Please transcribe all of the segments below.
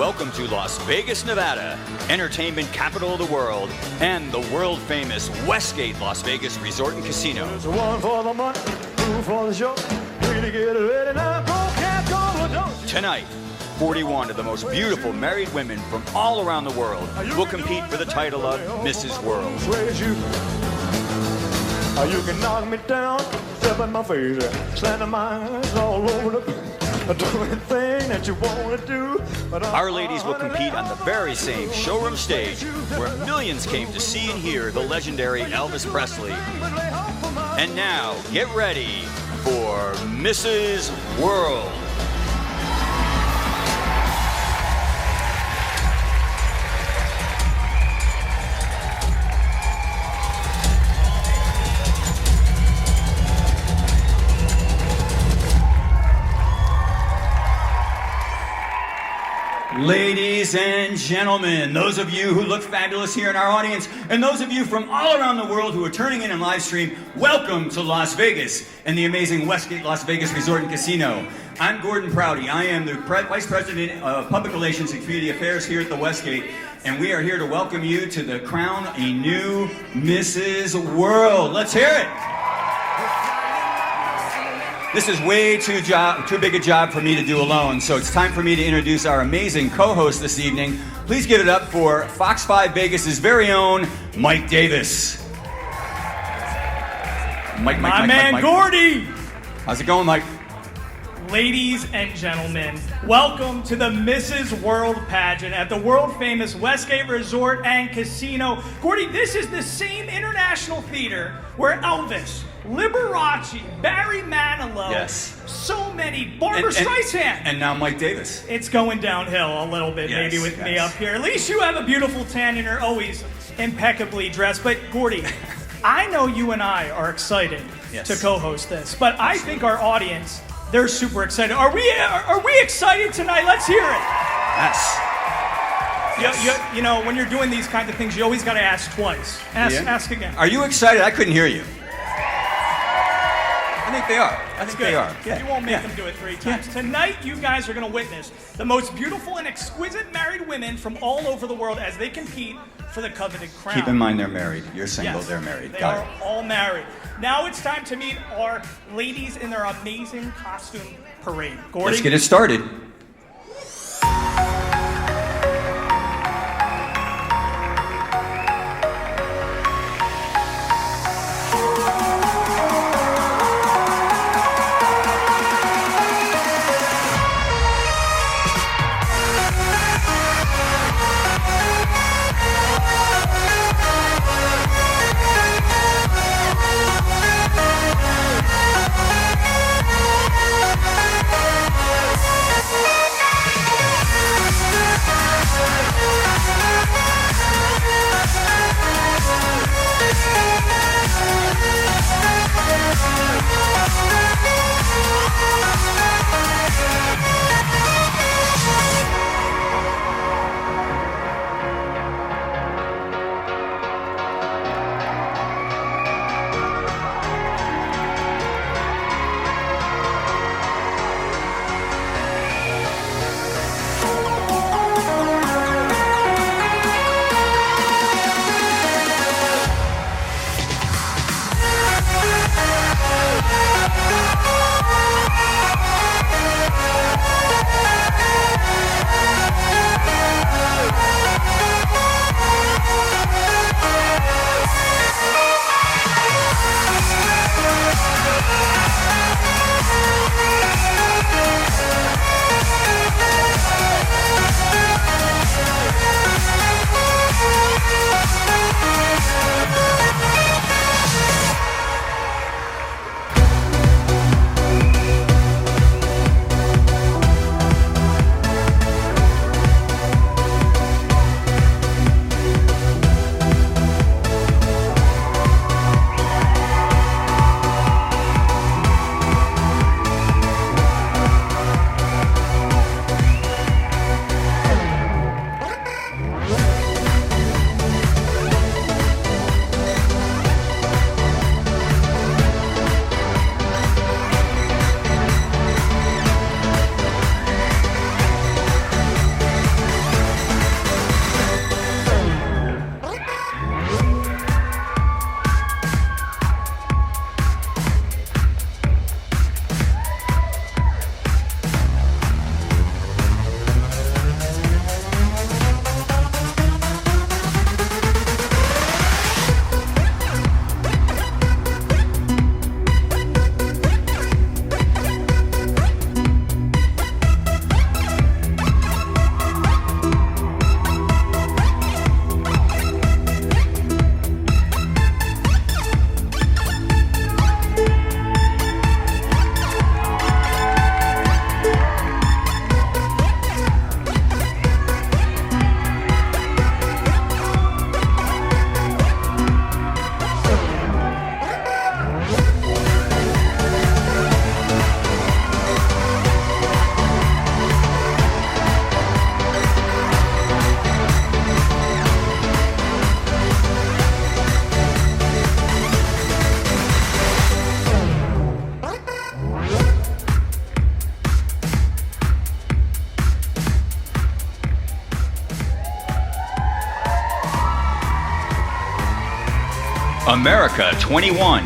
Welcome to Las Vegas, Nevada, entertainment capital of the world, and the world-famous Westgate Las Vegas Resort and Casino. There's one for the money, two for the show. Three to get ready now. Go, cat, go, don't. Tonight, 41 of the most beautiful married women from all around the world will compete for the title of Mrs. World. You can knock me down, step in my face, slander my eyes all over the place. Do anything that you want to do. Our ladies will compete on the very same showroom stage where millions came to see and hear the legendary Elvis Presley. And now, get ready for Mrs. World. Ladies and gentlemen, those of you who look fabulous here in our audience, and those of you from all around the world who are turning in live stream, welcome to Las Vegas and the amazing Westgate Las Vegas Resort and Casino. I'm Gordon Prouty. I am the Vice President of Public Relations and Community Affairs here at the Westgate, and we are here to welcome you to the crown a new Mrs. World. Let's hear it. This is way too big a job for me to do alone, so it's time for me to introduce our amazing co-host this evening. Please give it up for Fox 5 Vegas' very own Mike Davis. Mike. Gordy! How's it going, Mike? Ladies and gentlemen, welcome to the Mrs. World pageant at the world-famous Westgate Resort and Casino. Gordy, this is the same international theater where Elvis, Liberace, Barry Manilow, yes, so many, Barbara Streisand. And now Mike Davis. It's going downhill a little bit, yes, maybe with me up here. At least you have a beautiful tan and you're always impeccably dressed. But Gordy, I know you and I are excited to co-host this, but I think our audience, they're super excited. Are we excited tonight? Let's hear it. Yes. You know, when you're doing these kinds of things, you always got to ask twice. Ask again. Are you excited? I couldn't hear you. I think they are. I think they are. Yeah. You won't make them do it 3 times. Yeah. Tonight, you guys are going to witness the most beautiful and exquisite married women from all over the world as they compete for the coveted crown. Keep in mind they're married. You're single, yes, they're married. They are all married. Now it's time to meet our ladies in their amazing costume parade. Gordy? Let's get it started. America 21.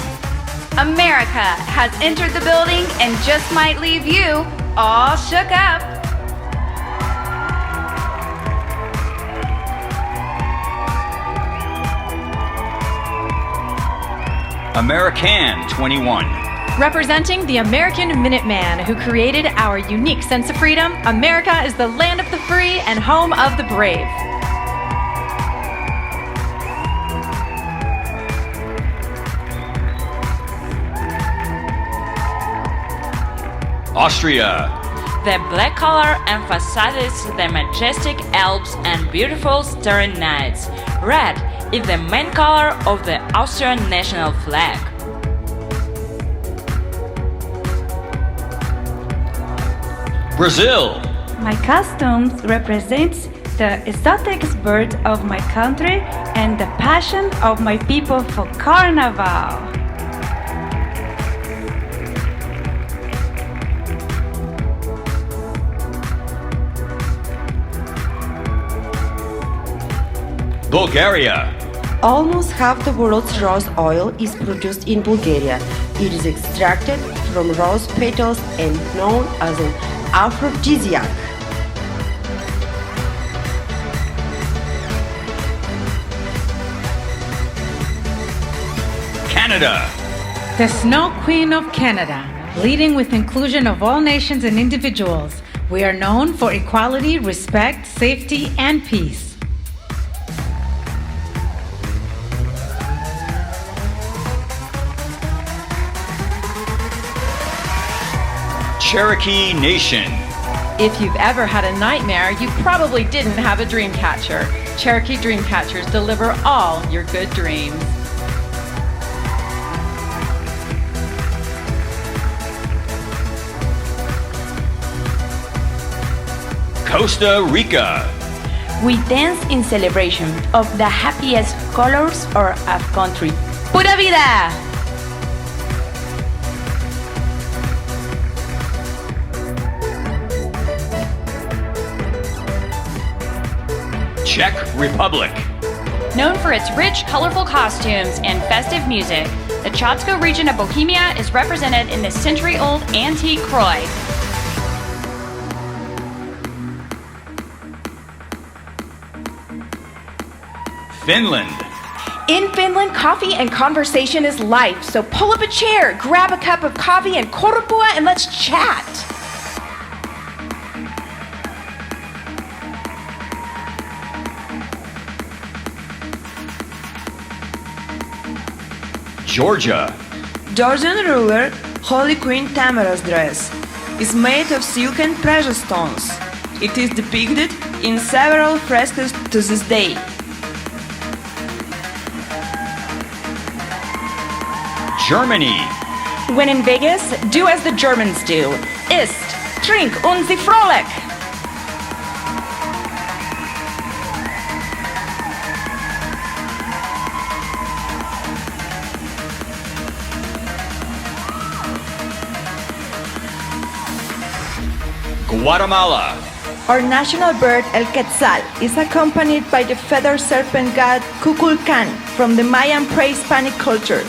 America has entered the building and just might leave you all shook up. American 21. Representing the American Minuteman, who created our unique sense of freedom, America is the land of the free and home of the brave. Austria. The black color emphasizes the majestic Alps and beautiful starry nights. Red is the main color of the Austrian national flag. Brazil. My costumes represents the exotic bird of my country and the passion of my people for carnival. Bulgaria. Almost half the world's rose oil is produced in Bulgaria. It is extracted from rose petals and known as an aphrodisiac. Canada. The Snow Queen of Canada, leading with inclusion of all nations and individuals. We are known for equality, respect, safety, and peace. Cherokee Nation. If you've ever had a nightmare, you probably didn't have a dream catcher. Cherokee Dream Catchers deliver all your good dreams. Costa Rica. We dance in celebration of the happiest colors of our country. Pura vida! Czech Republic. Known for its rich, colorful costumes and festive music, the Chatsko region of Bohemia is represented in this century-old antique Kroj. Finland. In Finland, coffee and conversation is life. So pull up a chair, grab a cup of coffee and korpua, and let's chat. Georgia. Georgian ruler Holy Queen Tamara's dress is made of silk and precious stones. It is depicted in several frescoes to this day. Germany. When in Vegas, do as the Germans do. Ist, trink und sie fröhlich. Guatemala. Our national bird, El Quetzal, is accompanied by the feathered serpent god Kukulkan from the Mayan pre-Hispanic culture.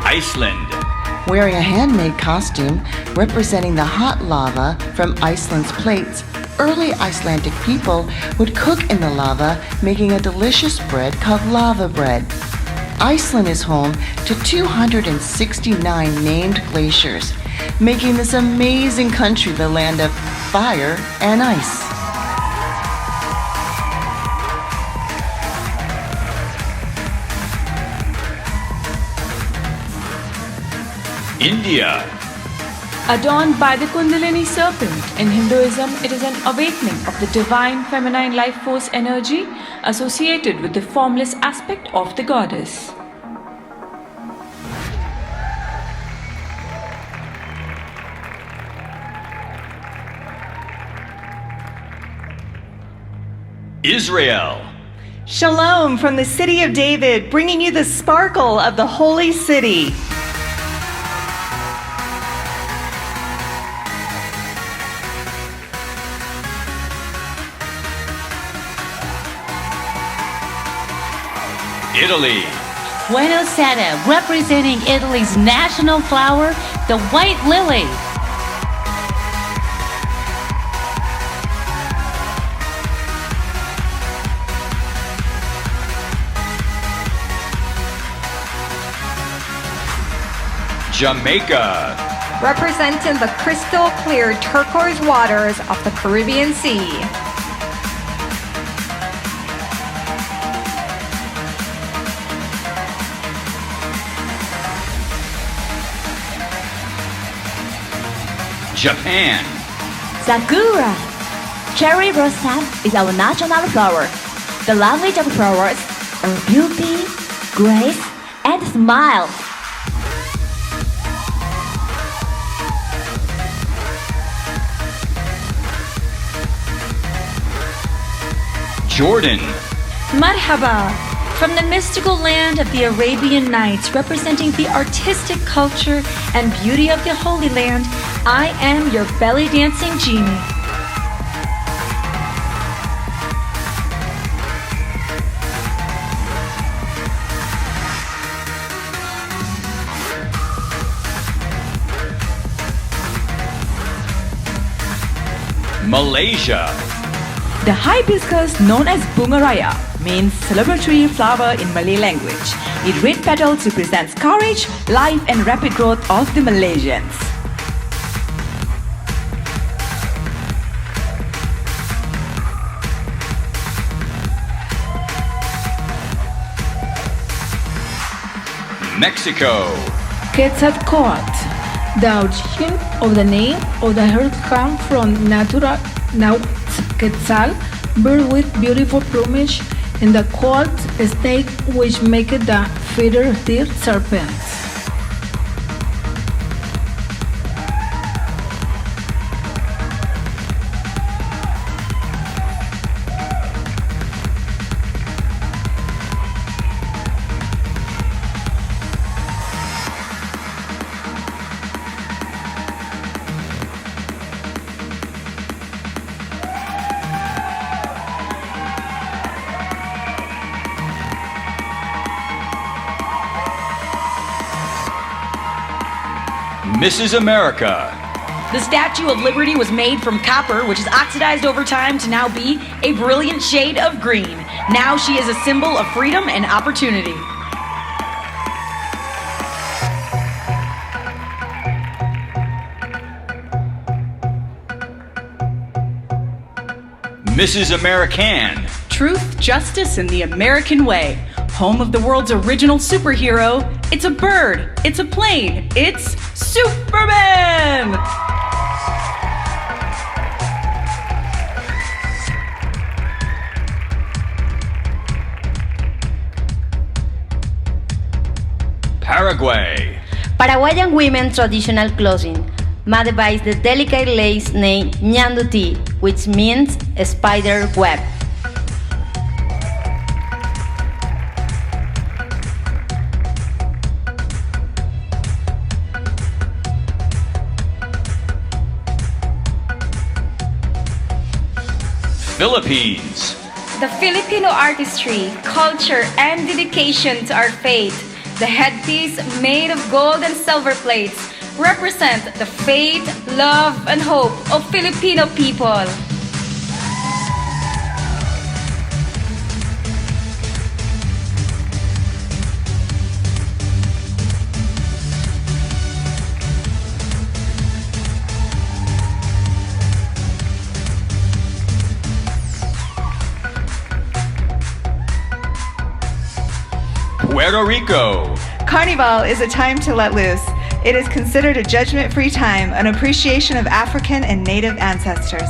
Iceland. Wearing a handmade costume representing the hot lava from Iceland's plates, early Icelandic people would cook in the lava, making a delicious bread called lava bread. Iceland is home to 269 named glaciers, making this amazing country the land of fire and ice. India. Adorned by the Kundalini serpent, in Hinduism it is an awakening of the divine feminine life force energy associated with the formless aspect of the goddess. Israel. Shalom from the city of David, bringing you the sparkle of the holy city. Italy. Buenos Aires, representing Italy's national flower, the white lily. Jamaica. Representing the crystal clear turquoise waters of the Caribbean Sea. Japan. Sakura. Cherry blossom is our national flower. The language of flowers are beauty, grace, and smile. Jordan. Marhaba, from the mystical land of the Arabian Nights, representing the artistic culture and beauty of the Holy Land, I am your belly dancing genie. Malaysia. The hibiscus, known as bunga raya, means celebratory flower in Malay language. Its red petals represents courage, life, and rapid growth of the Malaysians. Mexico. Quetzalcoatl. The origin of the name of the bird comes from natural Quetzal, bird with beautiful plumage, and the coat snake, which make it the feathered serpent. Mrs. America. The Statue of Liberty was made from copper, which is oxidized over time to now be a brilliant shade of green. Now she is a symbol of freedom and opportunity. Mrs. American. Truth, justice, and the American way. Home of the world's original superhero. It's a bird. It's a plane. It's Superman! Paraguay. Paraguayan women traditional clothing, made by the delicate lace named Ñanduti, which means a spider web. Philippines. The Filipino artistry, culture, and dedication to our faith. The headpiece made of gold and silver plates represent the faith, love, and hope of Filipino people. Puerto Rico. Carnival is a time to let loose. It is considered a judgment-free time, an appreciation of African and Native ancestors.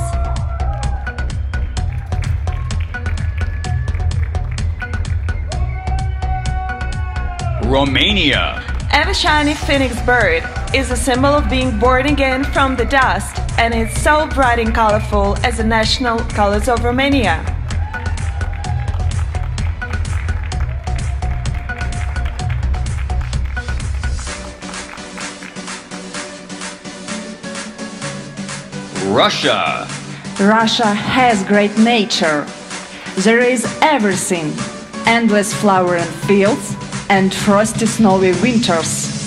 Romania. Every shiny phoenix bird is a symbol of being born again from the dust, and it's so bright and colorful as the national colors of Romania. Russia. Russia has great nature. There is everything. endless flowering fields, and frosty snowy winters.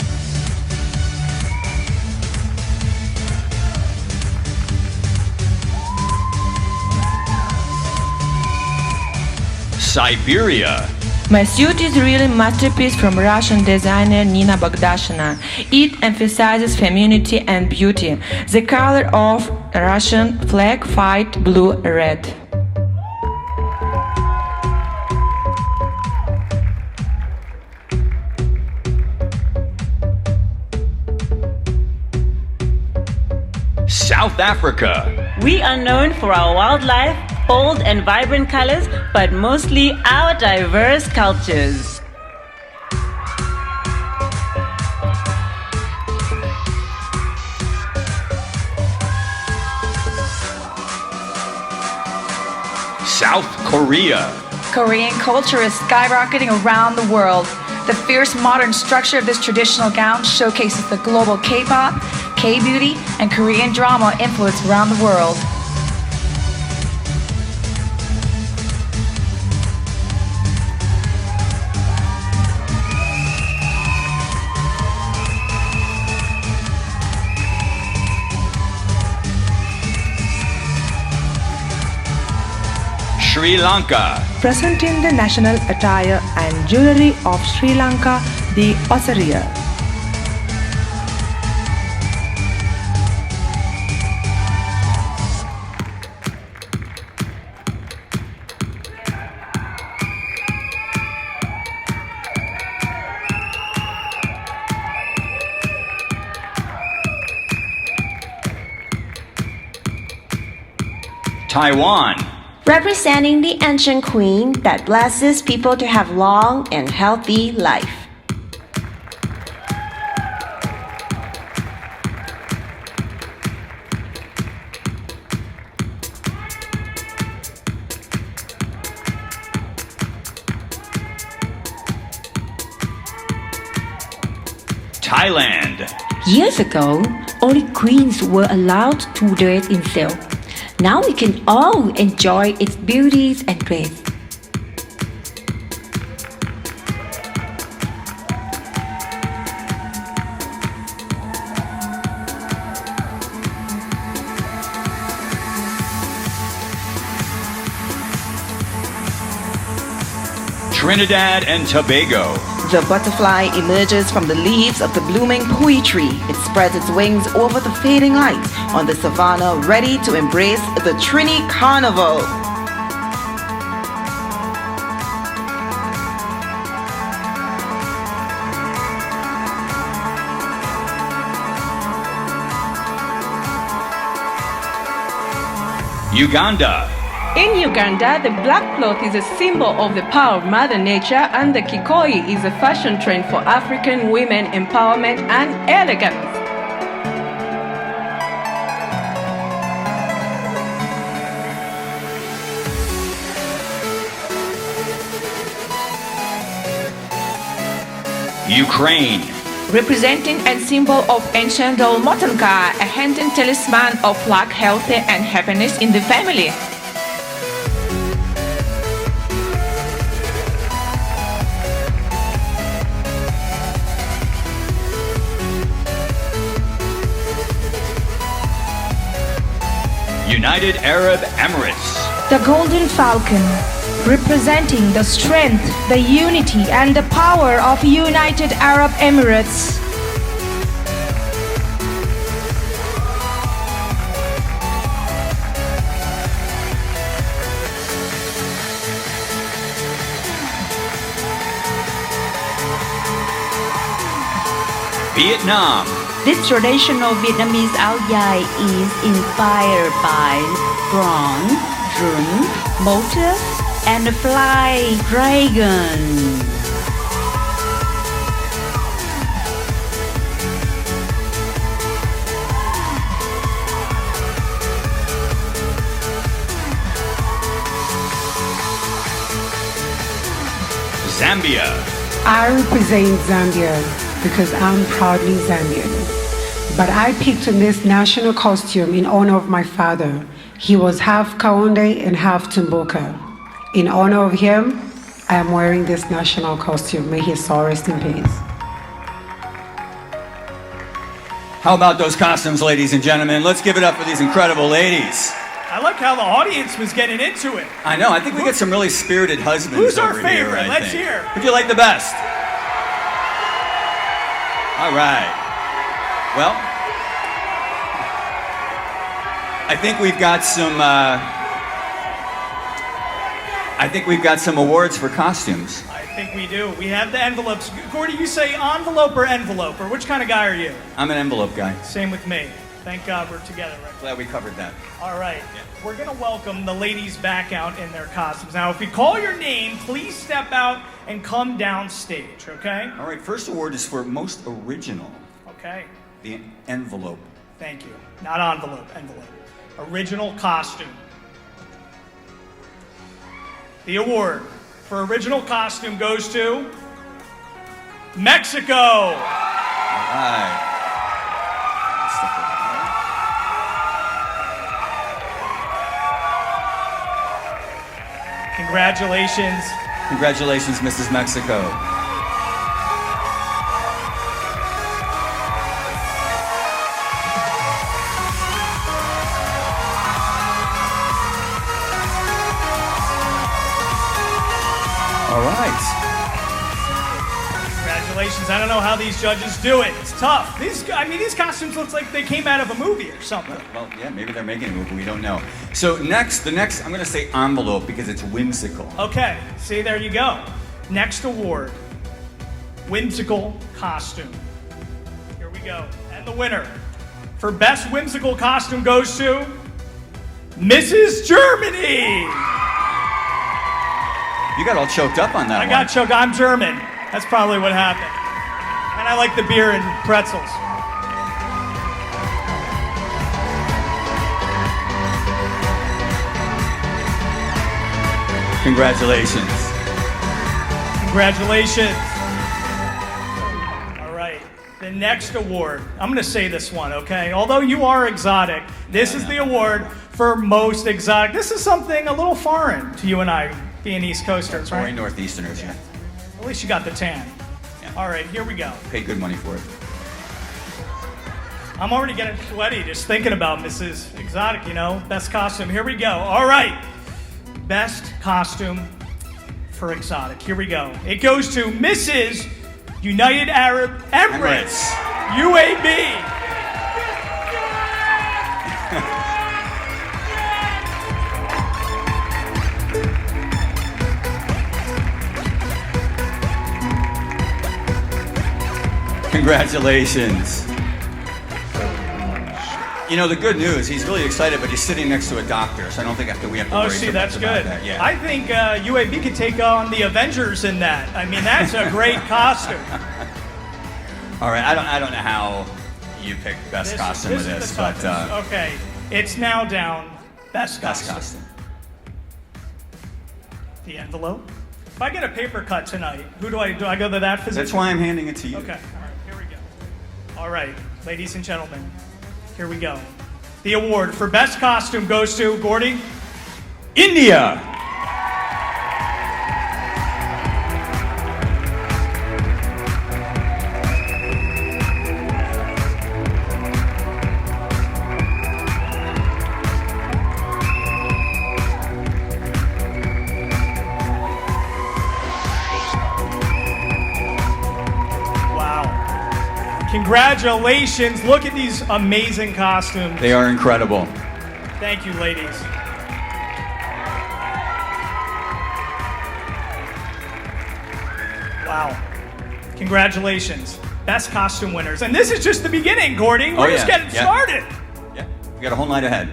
Siberia. My suit is really masterpiece from Russian designer Nina Bogdashina. It emphasizes femininity and beauty. The color of Russian flag white, blue, red. South Africa. We are known for our wildlife, bold and vibrant colors, but mostly our diverse cultures. South Korea. Korean culture is skyrocketing around the world. The fierce modern structure of this traditional gown showcases the global K-pop, K-beauty, and Korean drama influence around the world. Sri Lanka. Presenting the national attire and jewelry of Sri Lanka, the Osiriya. Taiwan. Representing the ancient queen that blesses people to have long and healthy life. Thailand. Years ago, only queens were allowed to dress in silk. Now we can all enjoy its beauties and grace. Trinidad and Tobago. The butterfly emerges from the leaves of the blooming pui tree. It spreads its wings over the fading light on the savannah, ready to embrace the Trini Carnival. Uganda. In Uganda, the black cloth is a symbol of the power of Mother Nature, and the kikoi is a fashion trend for African women empowerment and elegance. Ukraine. Representing and symbol of ancient Motanka, a hunting talisman of luck, health, and happiness in the family. United Arab Emirates. The Golden Falcon, representing the strength, the unity, and the power of United Arab Emirates. Vietnam. This traditional Vietnamese áo dài is inspired by bronze, drum, motor, and a fly dragon. Zambia. I represent Zambia because I'm proudly Zambian. But I picked this national costume in honor of my father. He was half Kaonde and half Tumbuka. In honor of him, I am wearing this national costume. May his soul rest in peace. How about those costumes, ladies and gentlemen? Let's give it up for these incredible ladies. I like how the audience was getting into it. I know. I think we get some really spirited husbands. Who's our over favorite? Here, Let's hear. Who do you like the best? All right. Well, I think we've got some. I think we've got some awards for costumes. I think we do. We have the envelopes. Gordy, you say envelope or envelope, or which kind of guy are you? I'm an envelope guy. Same with me. Thank God we're together right now. Glad we covered that. All right. We're going to welcome the ladies back out in their costumes. Now, if we call your name, please step out and come down stage, okay? All right, first award is for most original. Okay. The envelope. Thank you. Not envelope, envelope. Original costume. The award for original costume goes to Mexico. All right. Congratulations. Congratulations, Mrs. Mexico. All right. Congratulations. I don't know how these judges do it. It's tough. These costumes look like they came out of a movie or something. Well, yeah, maybe they're making a movie. We don't know. So the next, I'm going to say envelope because it's whimsical. Okay. See, there you go. Next award, whimsical costume. Here we go. And the winner for best whimsical costume goes to Mrs. Germany. You got all choked up on that I got choked. I'm German. That's probably what happened. And I like the beer and pretzels. Congratulations. Congratulations. All right. The next award, I'm going to say this one, okay? Although you are exotic, this is the award for most exotic. This is something a little foreign to you and I, being East Coasters, right? Or Northeasterners, yeah. At least you got the tan. Yeah. All right, here we go. Paid good money for it. I'm already getting sweaty just thinking about Mrs. Exotic, best costume. Here we go. All right. Best costume for exotic. Here we go. It goes to Mrs. United Arab Emirates, UAB. Congratulations. The good news, he's really excited, but he's sitting next to a doctor, so I don't think we have to worry see, so that's much good. about that. Yeah. I think UAB could take on the Avengers in that. I mean, that's a great costume. All right, I don't know how you picked best costume of this, but okay, it's now down best costume. Best costume. The envelope. If I get a paper cut tonight, do I go to that physician? That's why I'm handing it to you. Okay, all right, here we go. All right, ladies and gentlemen, here we go. The award for best costume goes to, Gordy? India. Congratulations. Look at these amazing costumes. They are incredible. Thank you, ladies. Wow. Congratulations. Best costume winners. And this is just the beginning, Gordy. We're just getting started. Yeah, we got a whole night ahead.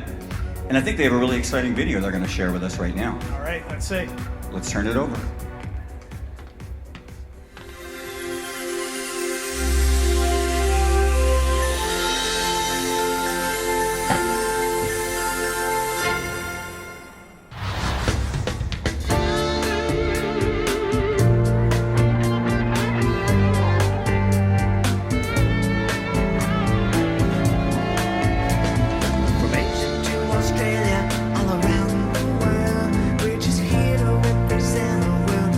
And I think they have a really exciting video they're going to share with us right now. All right, let's see. Let's turn it over. Australia, all around the world, we're just here to represent the world.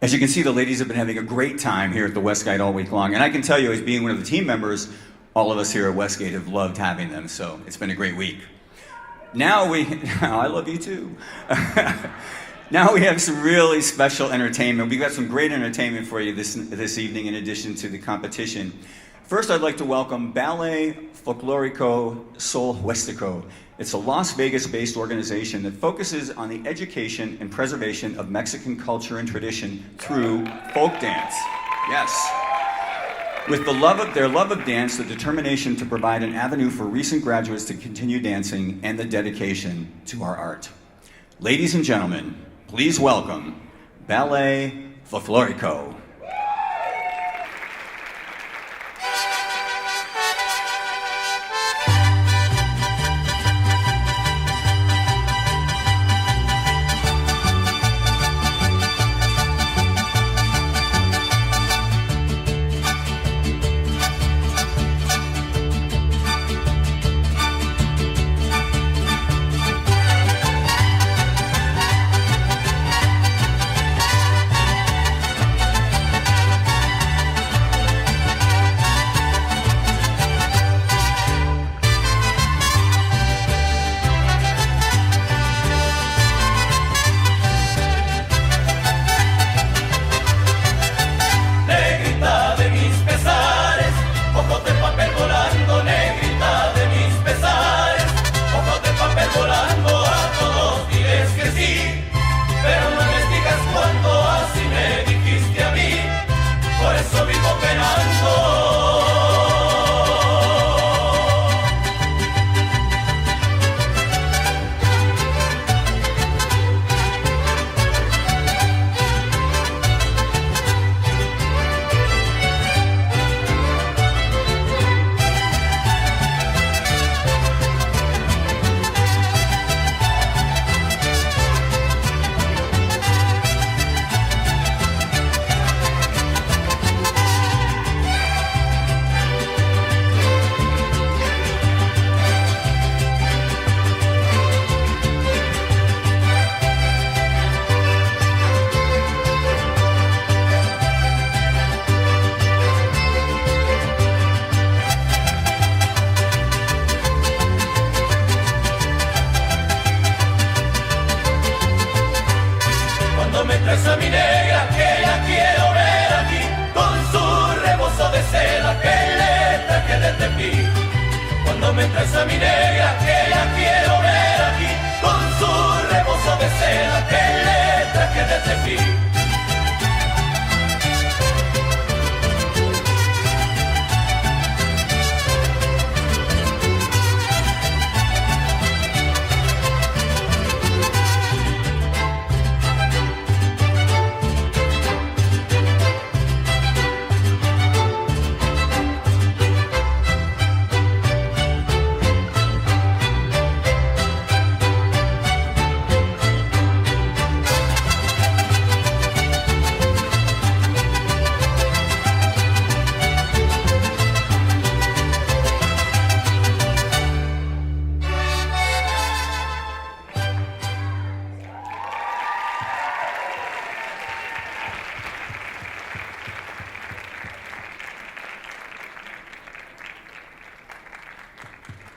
As you can see, the ladies have been having a great time here at the Westgate all week long. And I can tell you, as being one of the team members, all of us here at Westgate have loved having them. So it's been a great week. Now I love you too. Now we have some really special entertainment. We've got some great entertainment for you this evening in addition to the competition. First, I'd like to welcome Ballet Folklorico Sol Huasteco. It's a Las Vegas-based organization that focuses on the education and preservation of Mexican culture and tradition through folk dance. Yes. With their love of dance, the determination to provide an avenue for recent graduates to continue dancing, and the dedication to our art. Ladies and gentlemen, please welcome Ballet Folklorico.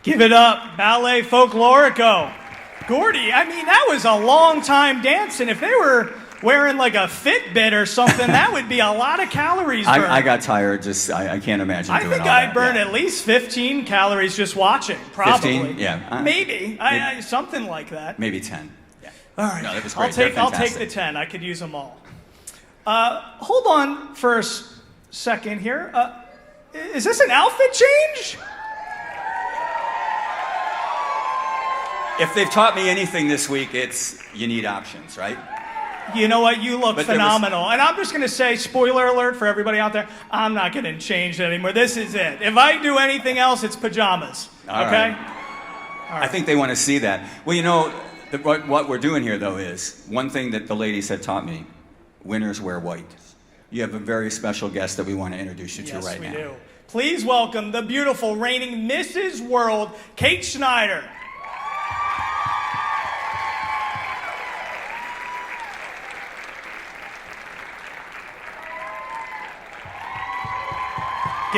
Give it up, Ballet Folklorico. Gordy, I mean, that was a long time dancing. If they were wearing like a Fitbit or something, that would be a lot of calories burned. I got tired. I can't imagine doing all that. I think I'd burn at least 15 calories just watching, probably. 15? Yeah. Maybe. Something like that. Maybe 10. Yeah. All right. No, that was great. I'll take the 10. I could use them all. Hold on for a second here. Is this an outfit change? If they've taught me anything this week, it's you need options, right? You know what? You look phenomenal. And I'm just going to say, spoiler alert for everybody out there, I'm not going to change it anymore. This is it. If I do anything else, it's pajamas. All okay? Right. I think they want to see that. Well, you know, what we're doing here, though, is one thing that the ladies had taught me, winners wear white. You have a very special guest that we want to introduce you to right now. Yes, we do. Please welcome the beautiful reigning Mrs. World, Kate Schneider.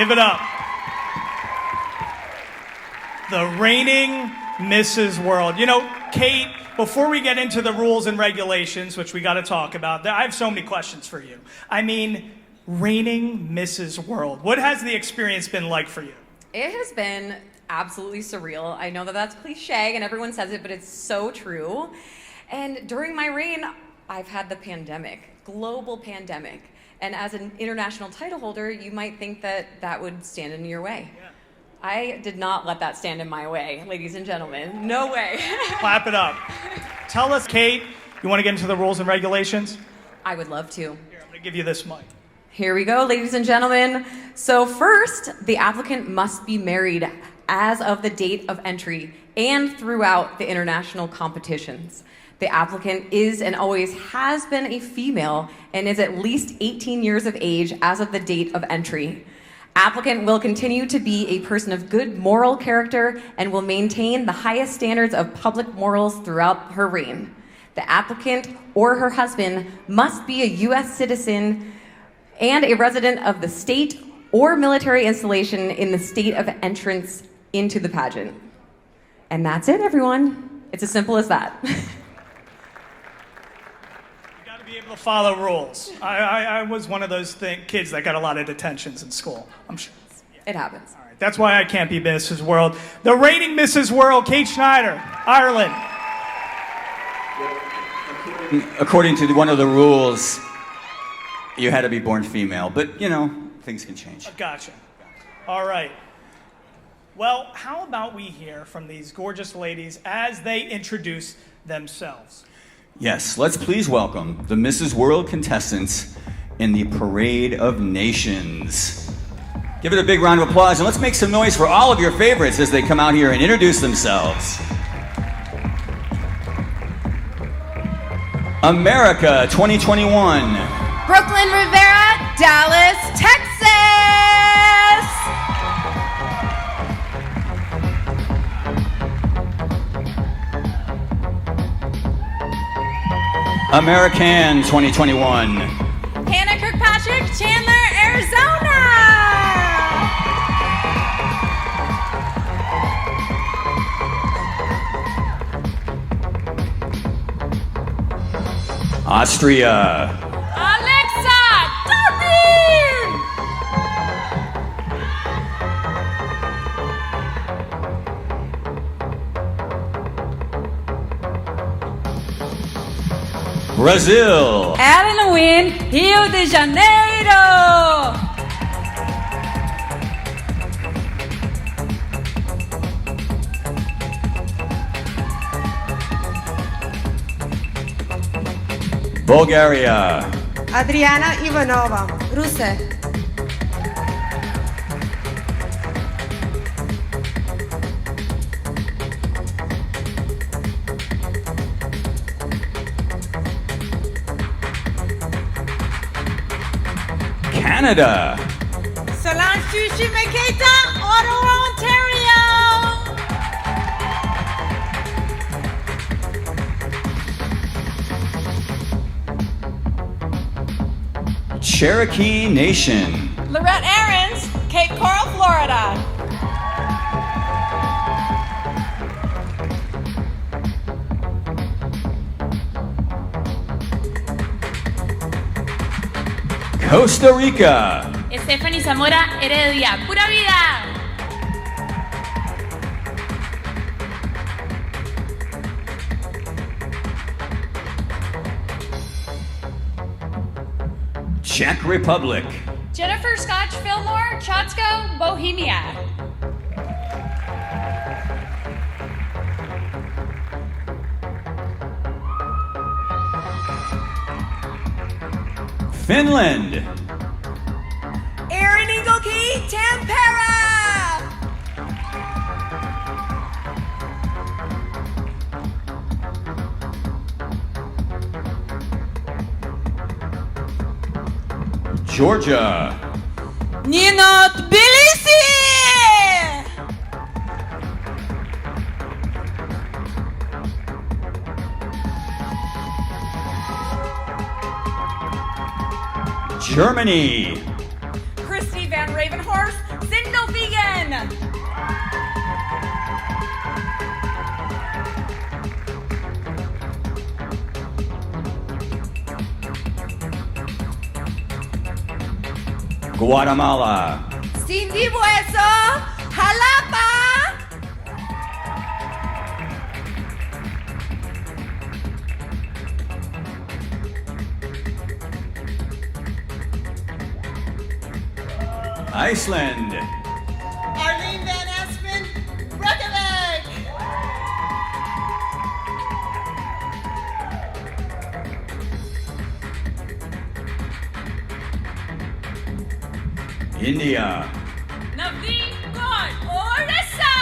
Give it up. The reigning Mrs. World. You know, Kate, before we get into the rules and regulations, which we got to talk about, I have so many questions for you. I mean, reigning Mrs. World. What has the experience been like for you? It has been absolutely surreal. I know that that's cliche and everyone says it, but it's so true. And during my reign, I've had the pandemic, global pandemic. And as an international title holder, you might think that that would stand in your way. Yeah. I did not let that stand in my way, ladies and gentlemen. No way. Clap it up. Tell us, Kate, you want to get into the rules and regulations? I would love to. Here, I'm going to give you this mic. Here we go, ladies and gentlemen. So first, the applicant must be married as of the date of entry and throughout the international competitions. The applicant is and always has been a female and is at least 18 years of age as of the date of entry. Applicant will continue to be a person of good moral character and will maintain the highest standards of public morals throughout her reign. The applicant or her husband must be a U.S. citizen and a resident of the state or military installation in the state of entrance into the pageant. And that's it, everyone. It's as simple as that. Be able to follow rules. I was one of those kids that got a lot of detentions in school. I'm sure. It happens. All right, that's why I can't be Mrs. World. The reigning Mrs. World, Kate Schneider, Ireland. According to one of the rules, you had to be born female, but you know, things can change. Gotcha. All right. Well, how about we hear from these gorgeous ladies as they introduce themselves? Yes, let's please welcome the Mrs. World contestants in the Parade of Nations. Give it a big round of applause and let's make some noise for all of your favorites as they come out here and introduce themselves. America 2021. Brooklyn Rivera, Dallas, Texas. American 2021. Hannah Kirkpatrick, Chandler, Arizona. Austria. Alexa, Dublin. Brazil. Ellen Wynn, Rio de Janeiro. Bulgaria. Adriana Ivanova, Russia. Canada. Solange Sushi Maketa, Ottawa, Ontario. Cherokee Nation. Lorette Aarons, Cape Coral, Florida. Costa Rica. Stephanie Zamora Heredia, pura vida. Czech Republic. Jennifer Scotch Fillmore, Chotsko, Bohemia. Finland. Erin Inglekey, Tampere. Georgia. Nino Tbilisi. Germany. Christy Van Ravenhorst, Guatemala. Cindy Bueso, Jalapa. Iceland. Arlene Van Aspen, Reykjavik. India. Naveen Kaur, Orissa.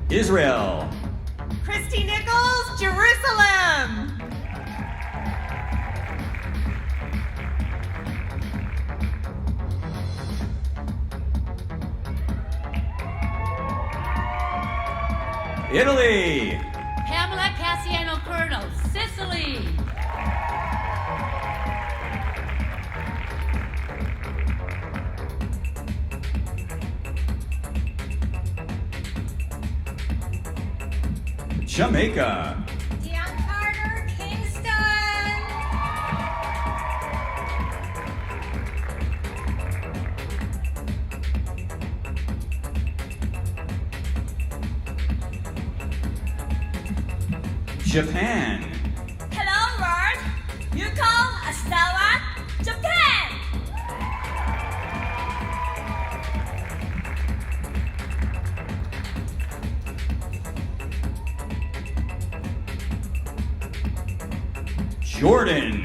Israel. Christy Nichols, Jerusalem. Italy. Pamela Cassiano Colonel, Sicily. Jamaica. Dion Carter, Kingston. Japan. Hello, world. Yukon, Asawa, Japan. Jordan.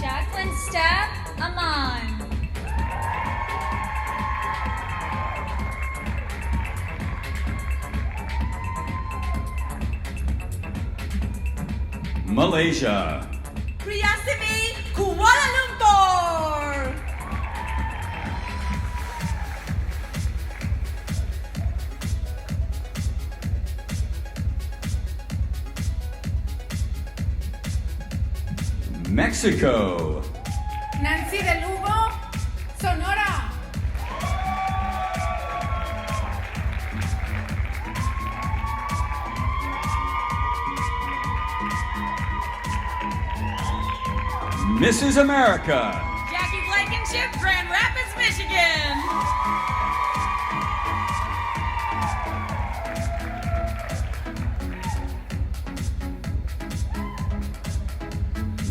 Jacqueline Stepp, Amman. Malaysia. Priyasimi, Kuala Lumpur. Mexico. Nancy de Lugo, Sonora. Mrs. America. Jackie Blankenship, Grand Rapids, Michigan.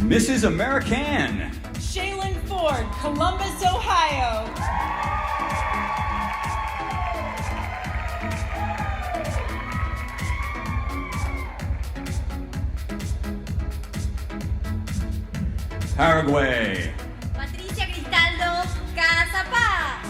Mrs. American. Shaylin Ford, Columbus, Ohio. Paraguay. Patricia Cristaldo, Casa Paz.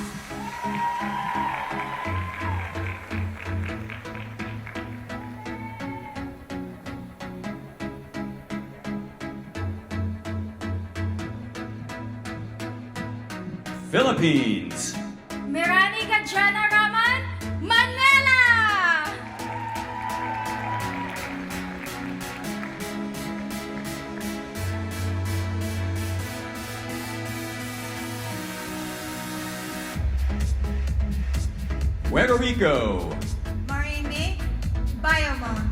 Philippines. Mirani Gajana Raman, Manila. Puerto Rico. Marini, Bayamon.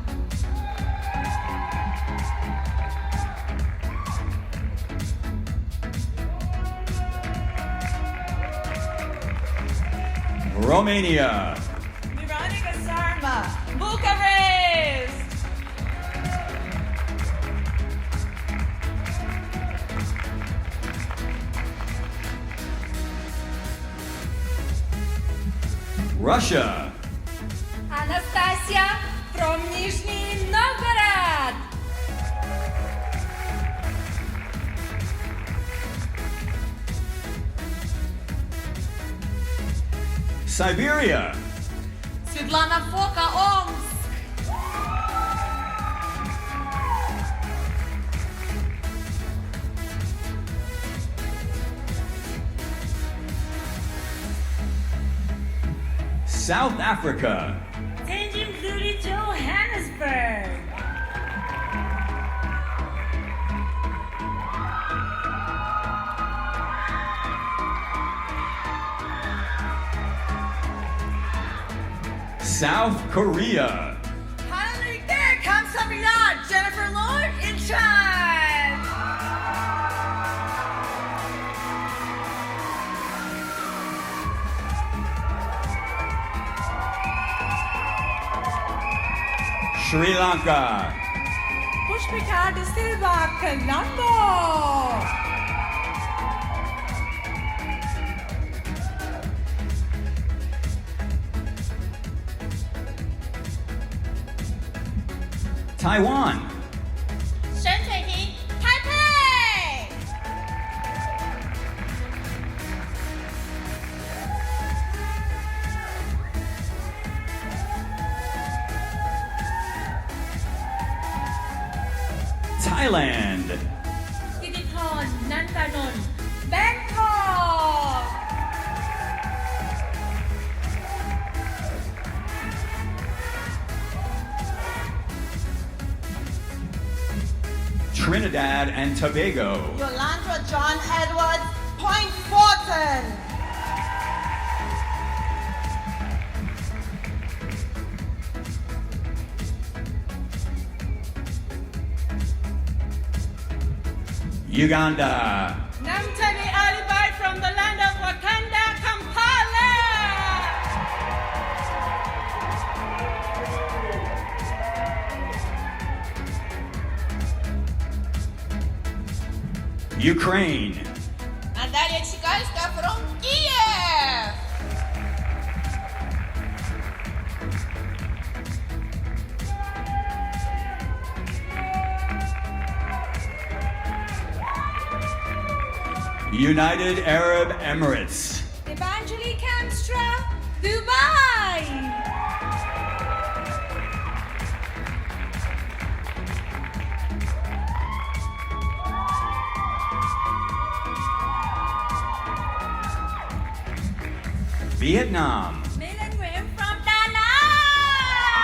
Romania. Veronica Sarma, Bucharest. Russia. Anastasia from Nizhny Novgorod. Siberia. Svetlana Foka, Omsk. South Africa. Tenzin Zuri, Johannesburg. South Korea. Hallelujah! 감사합니다. Jennifer Lord Incheon. Sri Lanka. Pushpika de Silva Colombo. Taiwan. 沈水婷 Taipei. Thailand. กิติพรนันตานนท์ Bangkok. Trinidad and Tobago. Yolanda John Edwards, Point Fortin. Uganda. Namtani Alibai from the land of Wakanda, Kampala. Ukraine. Natalia Tsigalska from Kiev. United Arab Emirates. Evangeline Kamstra, Dubai. Vietnam. Milan Nguyen from Da Nang.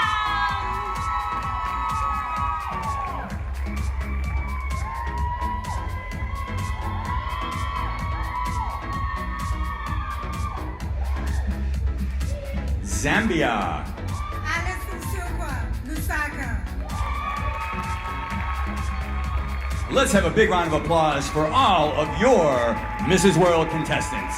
Zambia. Alison Silva, Lusaka. Let's have a big round of applause for all of your Mrs. World contestants.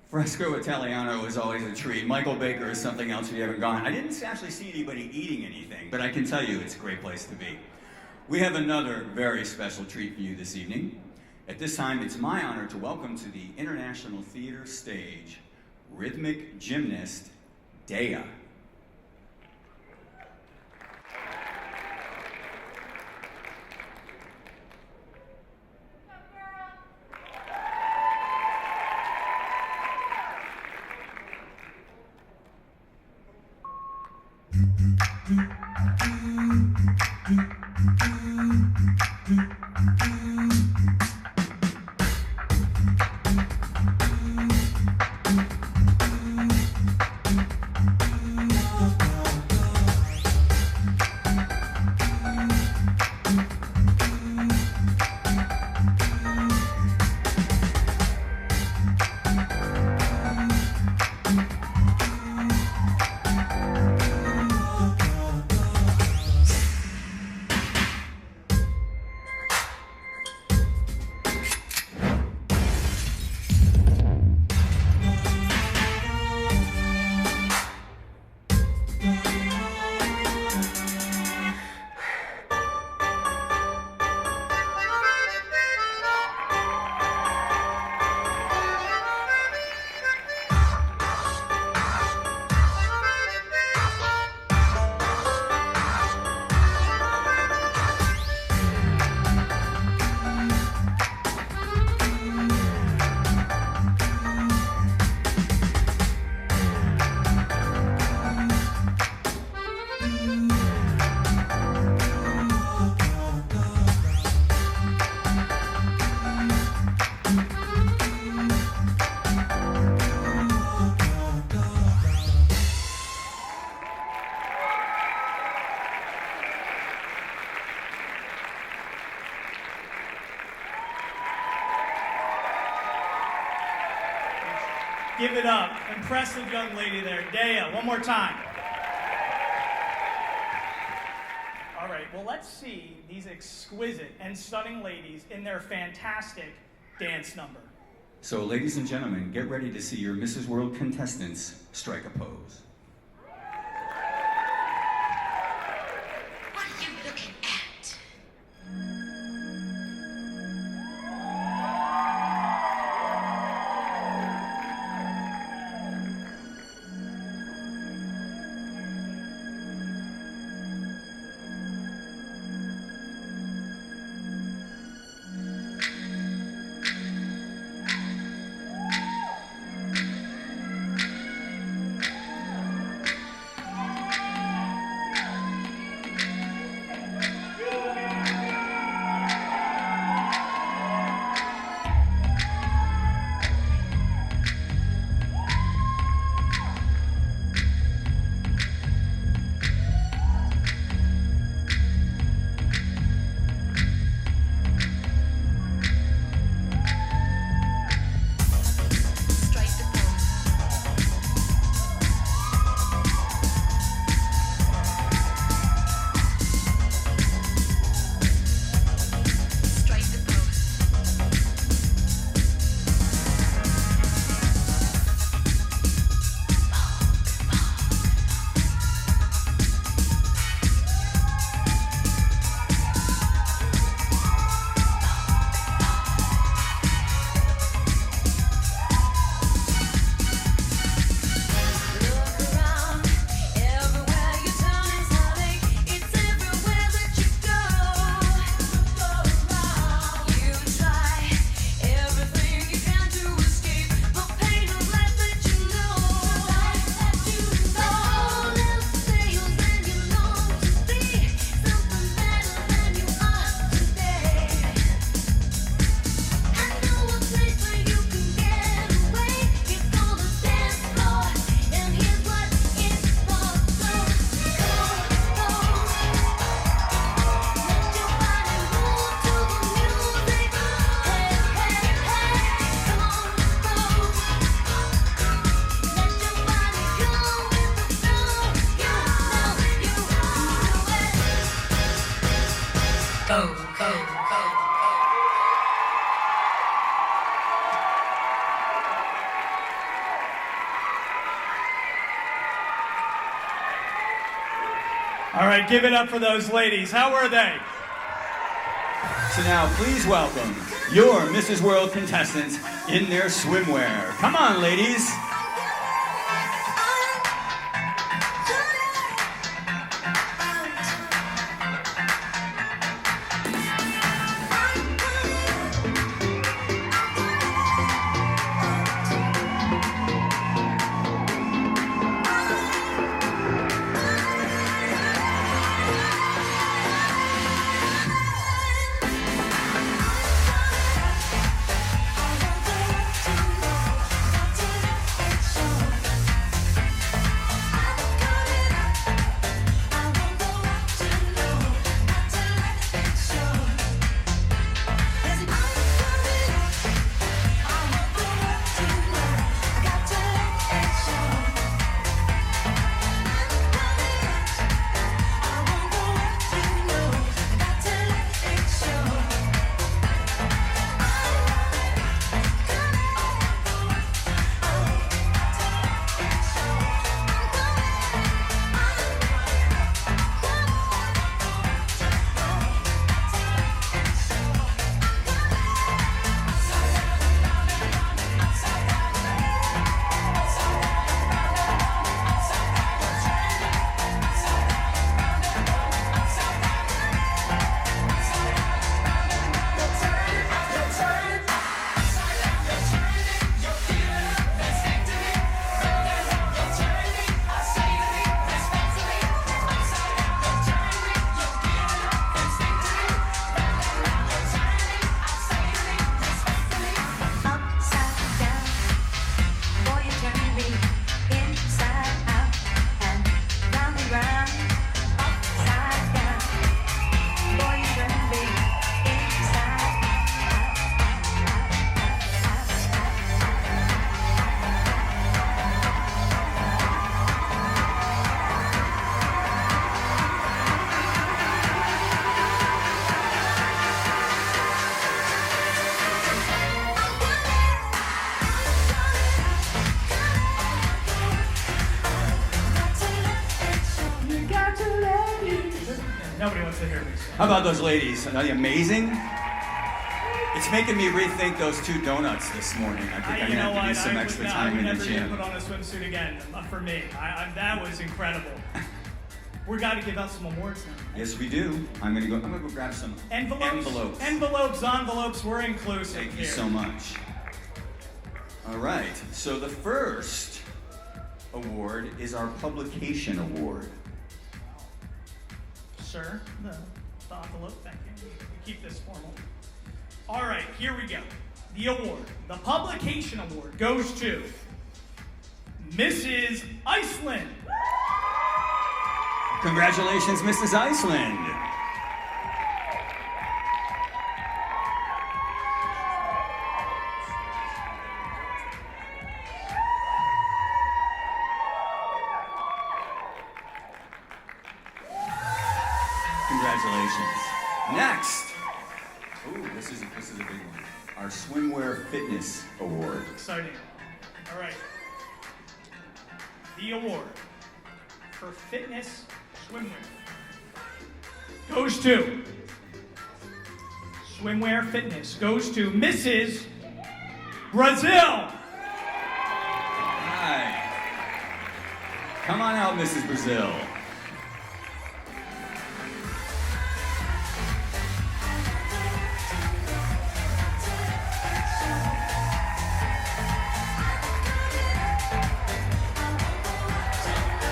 Fresco Italiano is always a treat. Michael Baker is something else if you haven't gone. I didn't actually see anybody eating anything, but I can tell you it's a great place to be. We have another very special treat for you this evening. At this time, it's my honor to welcome to the International Theater stage, rhythmic gymnast Dea. Give it up. Impressive young lady there. Dea, one more time. All right, well, let's see these exquisite and stunning ladies in their fantastic dance number. So, ladies and gentlemen, get ready to see your Mrs. World contestants strike a pose. What are you looking at? All right, give it up for those ladies. How were they? So now, please welcome your Mrs. World contestants in their swimwear. Come on, ladies. Nobody wants to hear me. How about those ladies? Are they amazing? It's making me rethink those 2 donuts this morning. I think I'm You know gonna have to what? use some extra time in the never gym. put on a swimsuit again. For me, that was incredible. We got to give out some awards now. Yes, we do. I'm gonna go grab some Envelopes. We're inclusive. Thank you here. so much. All right. So the first award is our publication award. Sir, the envelope. Thank you. We keep this formal. All right, here we go. The award, the publication award, goes to Mrs. Iceland. Congratulations, Mrs. Iceland. Congratulations. Next. Ooh, this is a big one. Our Swimwear Fitness Award. Exciting. All right. The award for fitness swimwear goes to Swimwear Fitness goes to Mrs. Brazil. Hi. Come on out, Mrs. Brazil.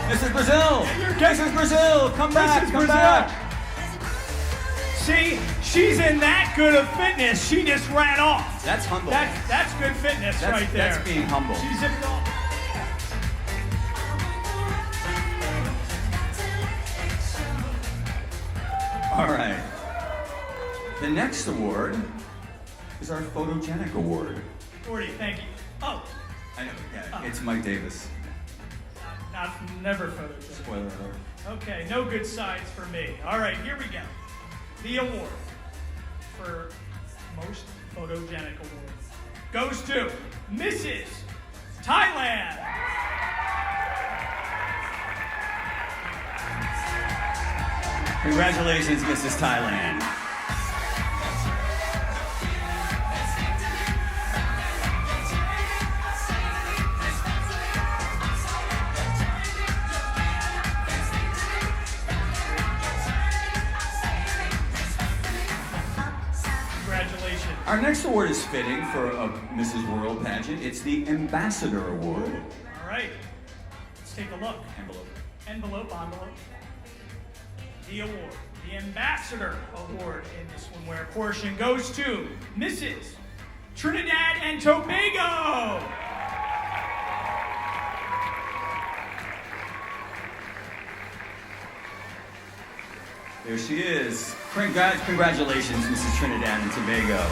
Mrs. Brazil! Mrs. Brazil, come back, come back! See, she's in that good of fitness, she just ran off. That's humble. That's good fitness right there. That's being humble. She zipped off. All right. The next award is our Photogenic Award. Gordy, thank you. Oh, I know, yeah, it's Mike Davis. never photogenic. Spoiler alert. Okay, no good sides for me. All right, here we go. The award for most photogenic award goes to Mrs. Thailand. Congratulations, Mrs. Thailand. Congratulations. Our next award is fitting for a Mrs. World pageant. It's the Ambassador Award. All right, let's take a look. Envelope. Envelope. The award, the Ambassador Award in the swimwear portion goes to Mrs. Trinidad and Tobago. There she is. Congratulations, Mrs. Trinidad and Tobago.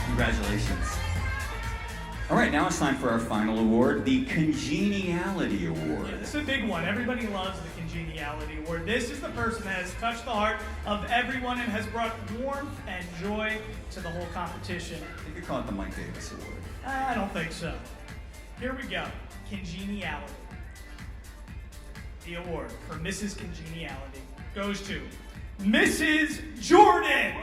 Congratulations. All right, now it's time for our final award, the Congeniality Award. Yeah, this is a big one. Everybody loves the Congeniality Award. This is the person that has touched the heart of everyone and has brought warmth and joy to the whole competition. You could call it the Mike Davis Award. I don't think so. Here we go. Congeniality. The award for Mrs. Congeniality goes to Mrs. Jordan.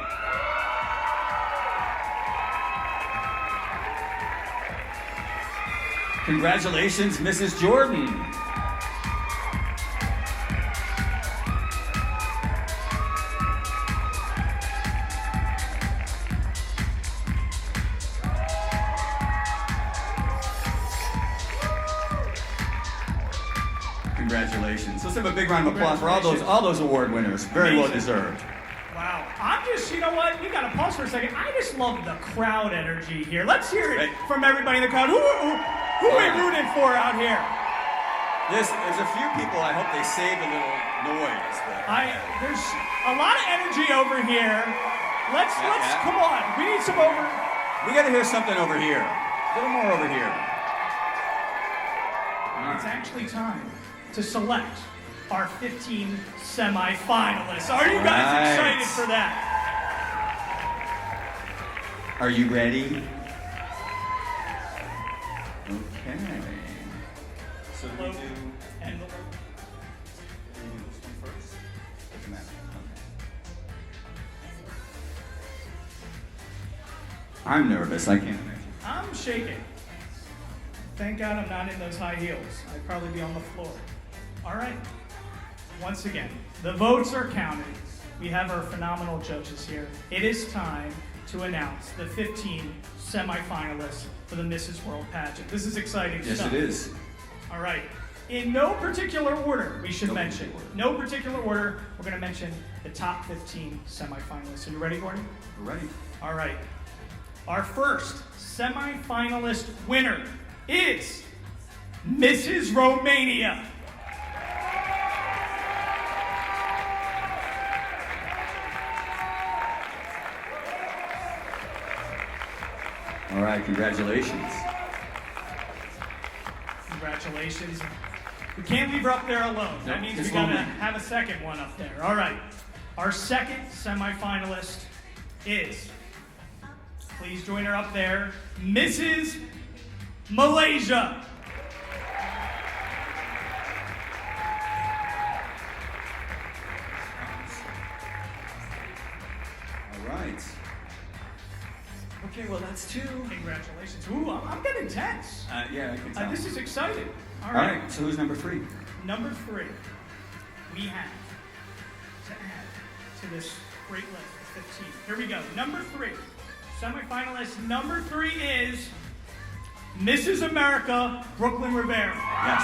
Congratulations, Mrs. Jordan. Congratulations. Let's have a big round of applause for all those award winners. Very well deserved. Wow. I'm just, you know what? We got to pause for a second. I just love the crowd energy here. Let's hear it from everybody in the crowd. Who are we rooting for out here? There's a few people, I hope they save a little noise. There's a lot of energy over here. Let's come on. We need some over. We got to hear something over here. A little more over here. It's actually time to select our 15 semifinalists. Are you guys excited for that? Are you ready? Okay. So we do. And Do we do this one first? Doesn't matter. Okay. I'm nervous. I can't imagine. I'm shaking. Thank God I'm not in those high heels. I'd probably be on the floor. All right. Once again, the votes are counted. We have our phenomenal judges here. It is time to announce the 15 semifinalists for the Mrs. World pageant. This is exciting Yes, stuff. it is. All right. In no particular order, we should mention. No particular order, we're going to mention the top 15 semifinalists. Are you ready, Gordon? We're ready. All right. Our first semifinalist winner is Mrs. Romania. All right, congratulations. Congratulations. We can't leave her up there alone. That means we it's gotta lonely. have a second one up there. All right. Our second semifinalist is, please join her up there, Mrs. Malaysia. All right. Okay, well, that's two. Congratulations. Ooh, I'm getting tense. Yeah, I can tell. This is exciting. All right, so who's number 3? Number 3, we have to add to this great list of 15. Here we go. Number 3, semifinalist number 3 is Mrs. America, Brooklyn Rivera. Yes.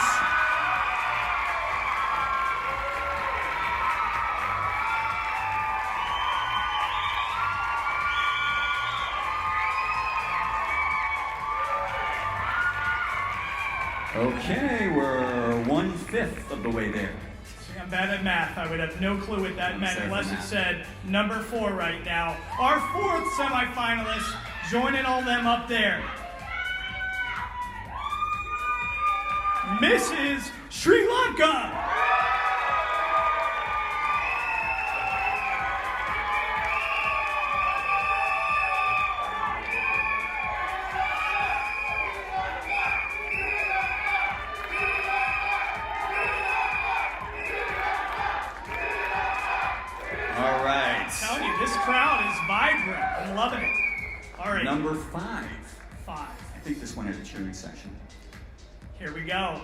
Okay, we're 1/5 of the way there. See, I'm bad at math. I would have no clue what that meant sorry for unless it math. said number 4 right now. Our 4th semifinalist, joining all them up there. Mrs. Sri Lanka. All right. I'm telling you, this crowd is vibrant. I'm loving it. All right. Number 5. 5. I think this one has a cheering section. Here we go.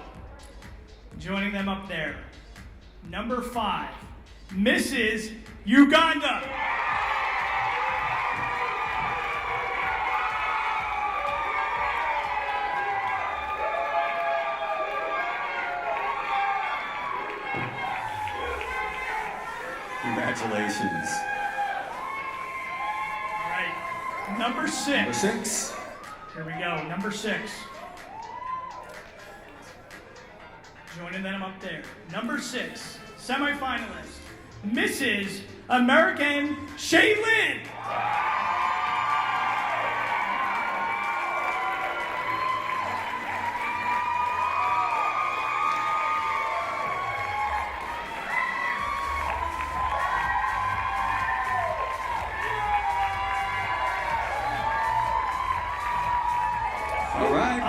Joining them up there. Number 5, Mrs. Uganda. Congratulations. All right. Number 6. Number 6. Here we go. Number 6. Joining them up there. Number 6, semifinalist, Mrs. American Shaylin. All right.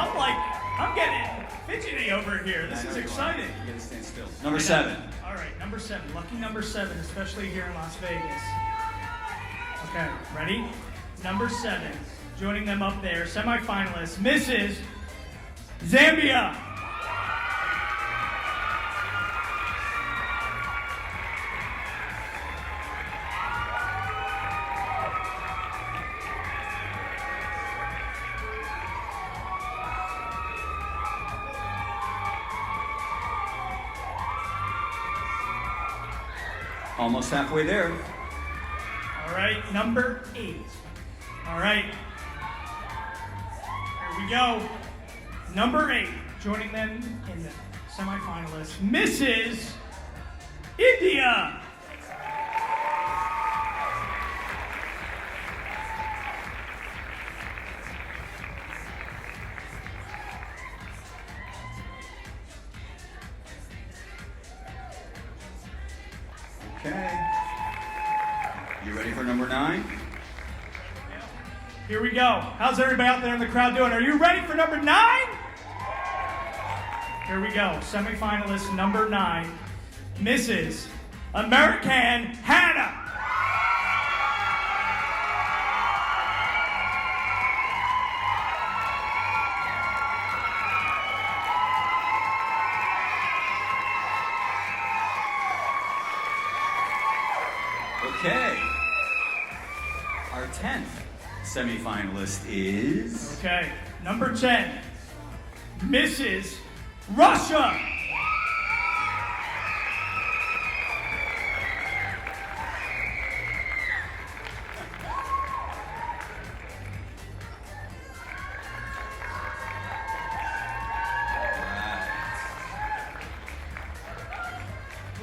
I'm getting fidgety over here. This is exciting. You gotta stand still. Number 7. All right, number 7. Lucky number 7, especially here in Las Vegas. Okay, ready? Number 7. Joining them up there, semifinalist, Mrs. Zambia. Almost halfway there. All right, number 8. All right. Here we go. Number 8, joining them in the semifinalists, Mrs. India. Okay. You ready for number 9? Here we go. How's everybody out there in the crowd doing? Are you ready for number 9? Here we go. Semifinalist number 9, Mrs. American Hannah. Okay. Our 10th semifinalist is... Okay, number 10, Mrs. Russia.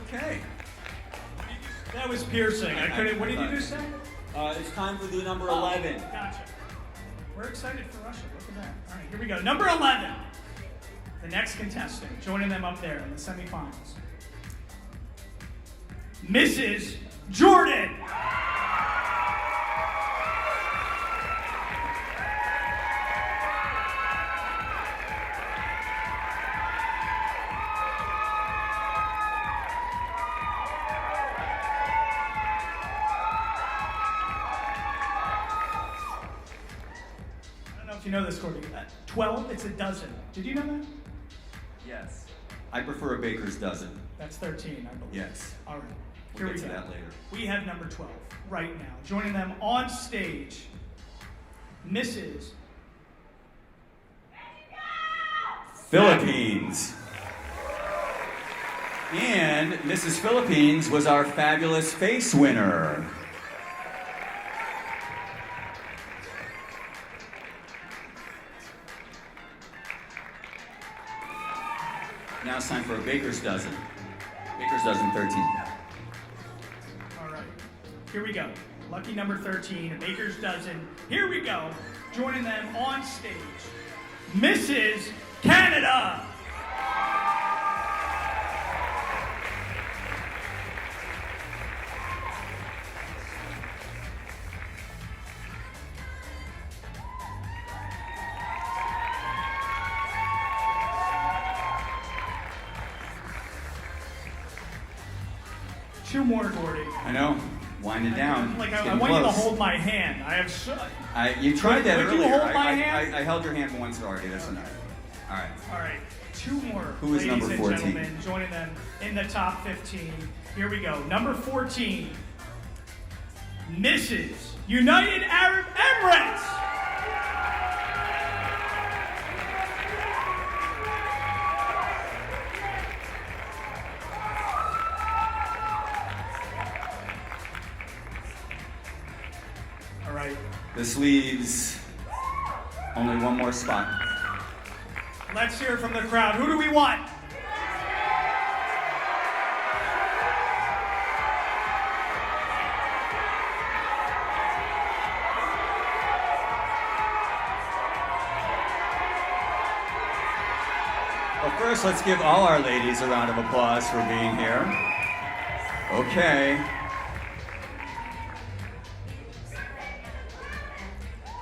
Okay. That was piercing. I couldn't. What did you just say? It's time for the number 11. Gotcha. We're excited for Russia. Look at that. All right, here we go. Number 11. The next contestant, joining them up there in the semifinals. Mrs. Jordan. You know this, Courtney. 12, it's a dozen. Did you know that? Yes. I prefer a baker's dozen. That's 13, I believe. Yes. All right. We'll Here get we to go. that later. We have number 12 right now. Joining them on stage, Mrs. Philippines. And Mrs. Philippines was our fabulous face winner. Now it's time for a baker's dozen. Baker's dozen 13. All right. Here we go. Lucky number 13, a baker's dozen. Here we go. Joining them on stage, Mrs. Canada. Two more, Gordy. I know. Wind it down. Like It's I getting want you to close. hold my hand. I have so. You tried that Would earlier. you hold my hand? I held your hand once already. That's enough. All right. All right. Two more. Who is ladies number and 14? gentlemen, joining them in the top 15. Here we go. Number 14, Mrs. United Arab Emirates. All right. This leaves only one more spot. Let's hear from the crowd. Who do we want? Well, first, let's give all our ladies a round of applause for being here. Okay.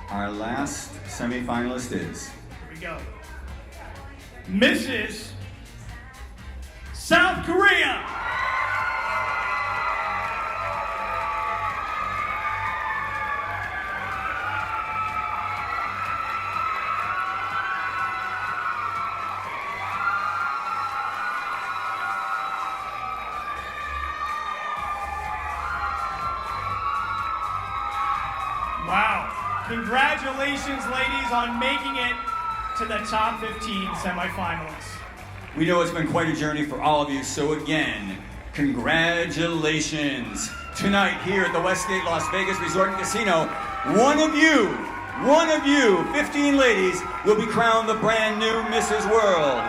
Our last semifinalist is... Here we go. Mrs. South Korea. Wow. Congratulations, ladies, on making it to the top 15 semifinalists. We know it's been quite a journey for all of you, so again, congratulations. Tonight here at the Westgate Las Vegas Resort and Casino, one of you, 15 ladies, will be crowned the brand new Mrs. World.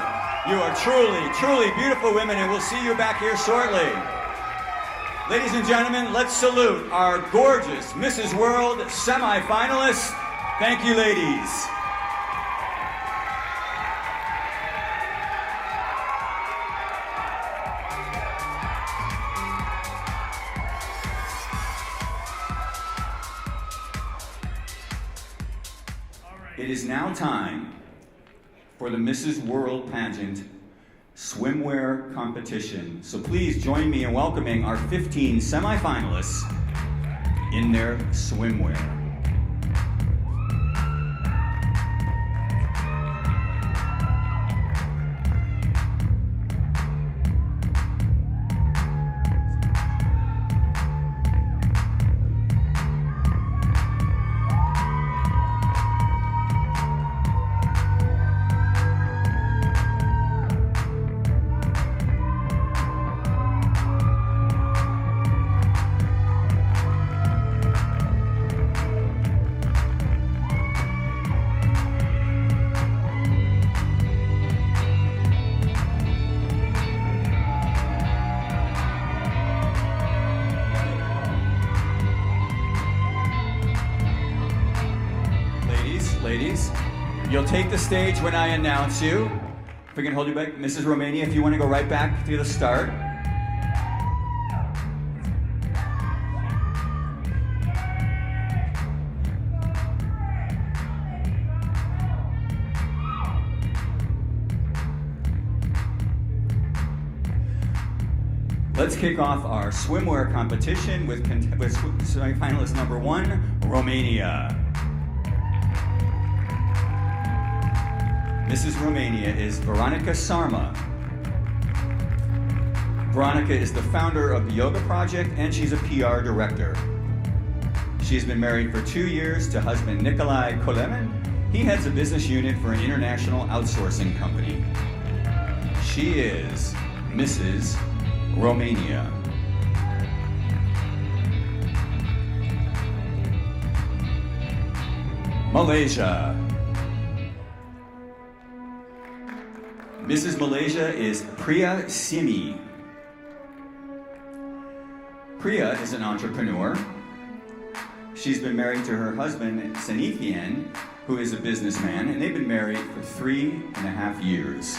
You are truly, truly beautiful women, and we'll see you back here shortly. Ladies and gentlemen, let's salute our gorgeous Mrs. World semifinalists. Thank you, ladies. It is now time for the Mrs. World Pageant swimwear competition. So please join me in welcoming our 15 semifinalists in their swimwear. Ladies, you'll take the stage when I announce you. If we can hold you back, Mrs. Romania, if you want to go right back to the start. Let's kick off our swimwear competition with semifinalist number 1, Romania. Mrs. Romania is Veronica Sarma. Veronica is the founder of the Yoga Project and she's a PR director. She's been married for 2 years to husband Nikolai Kolemin. He heads a business unit for an international outsourcing company. She is Mrs. Romania. Malaysia. Mrs. Malaysia is Priya Simi. Priya is an entrepreneur. She's been married to her husband, Sanithian, who is a businessman, and they've been married for 3.5 years.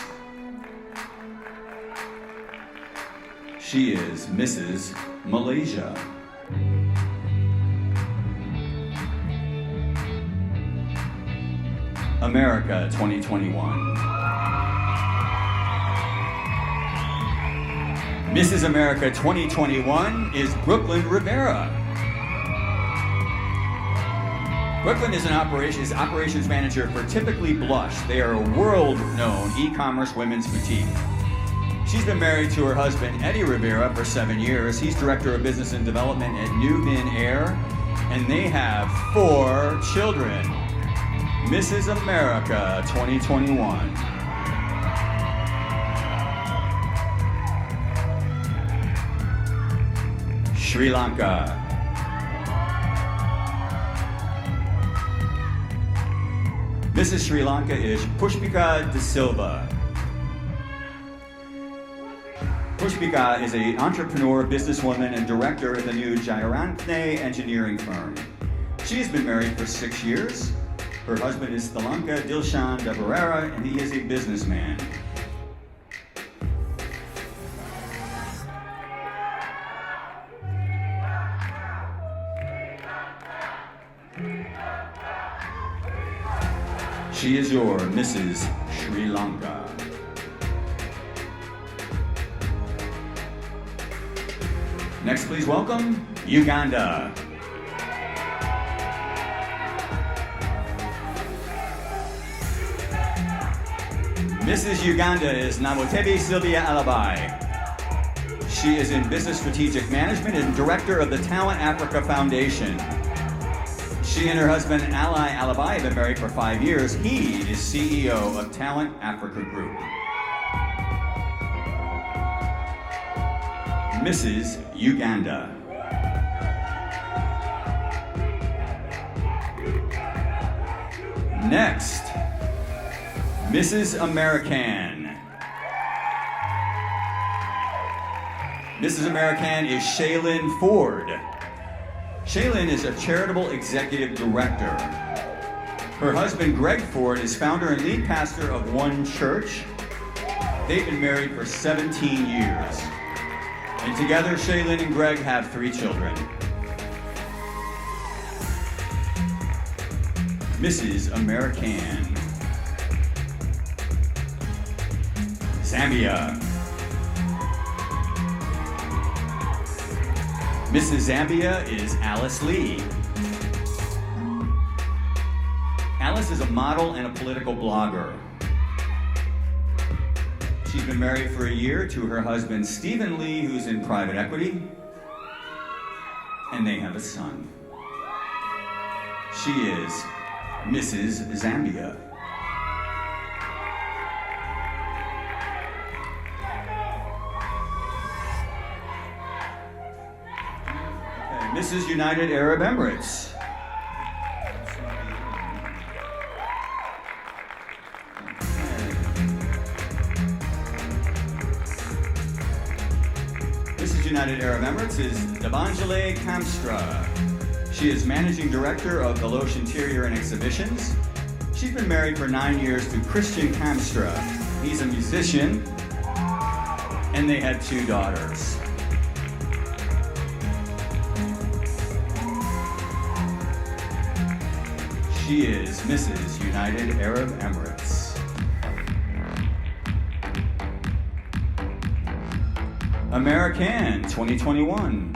She is Mrs. Malaysia. America 2021. Mrs. America 2021 is Brooklyn Rivera. Brooklyn is operations manager for Typically Blush. They are a world-known e-commerce women's boutique. She's been married to her husband, Eddie Rivera, for 7 years. He's director of business and development at Nuvin Air, and they have 4 children. Mrs. America 2021. Sri Lanka. Mrs. Sri Lanka is Pushpika De Silva. Pushpika is an entrepreneur, businesswoman, and director at the new Jairantne engineering firm. She's been married for 6 years. Her husband is Stalanka Dilshan De Barrera, and he is a businessman. She is your Mrs. Sri Lanka. Next, please welcome Uganda. Mrs. Uganda is Namotebi Sylvia Alabai. She is in business strategic management and director of the Talent Africa Foundation. She and her husband, Ally Alabai, have been married for 5 years. He is CEO of Talent Africa Group. Mrs. Uganda. Next, Mrs. American. Mrs. American is Shaylin Ford. Shaylin is a charitable executive director. Her husband, Greg Ford, is founder and lead pastor of One Church. They've been married for 17 years. And together, Shaylin and Greg have 3 children. Mrs. American. Zambia. Mrs. Zambia is Alice Lee. Alice is a model and a political blogger. She's been married for a year to her husband, Stephen Lee, who's in private equity, and they have a son. She is Mrs. Zambia. Okay, Mrs. United Arab Emirates. United Arab Emirates is Debanjale Kamstra. She is Managing Director of Galoche Interior and Exhibitions. She's been married for 9 years to Christian Kamstra. He's a musician, and they had 2 daughters. She is Mrs. United Arab Emirates. American 2021.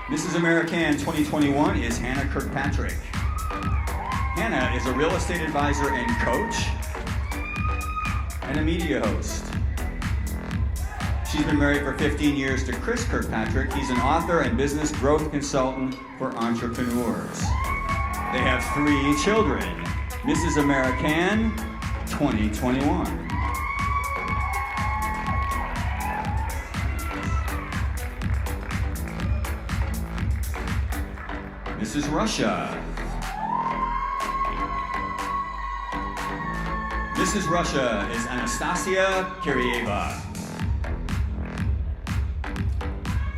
Mrs. American 2021 is Hannah Kirkpatrick. Hannah is a real estate advisor and coach and a media host. She's been married for 15 years to Chris Kirkpatrick. He's an author and business growth consultant for entrepreneurs. They have 3 children. Mrs. American 2021. Mrs. Russia. Mrs. Russia is Anastasia Kiryeva.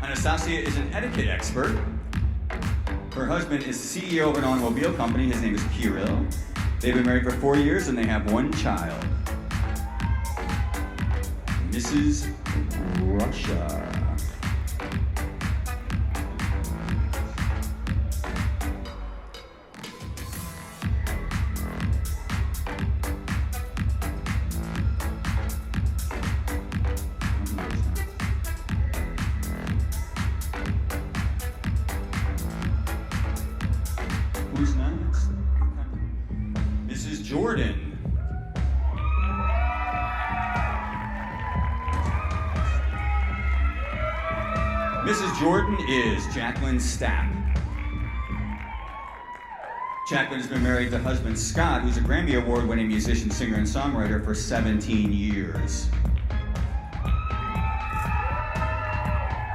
Anastasia is an etiquette expert. Her husband is CEO of an automobile company. His name is Kirill. They've been married for 4 years and they have 1 child. Mrs. Russia. Who's next? Mrs. Jordan. Mrs. Jordan is Jacqueline Stapp. Jacqueline has been married to husband Scott, who's a Grammy Award-winning musician, singer, and songwriter for 17 years.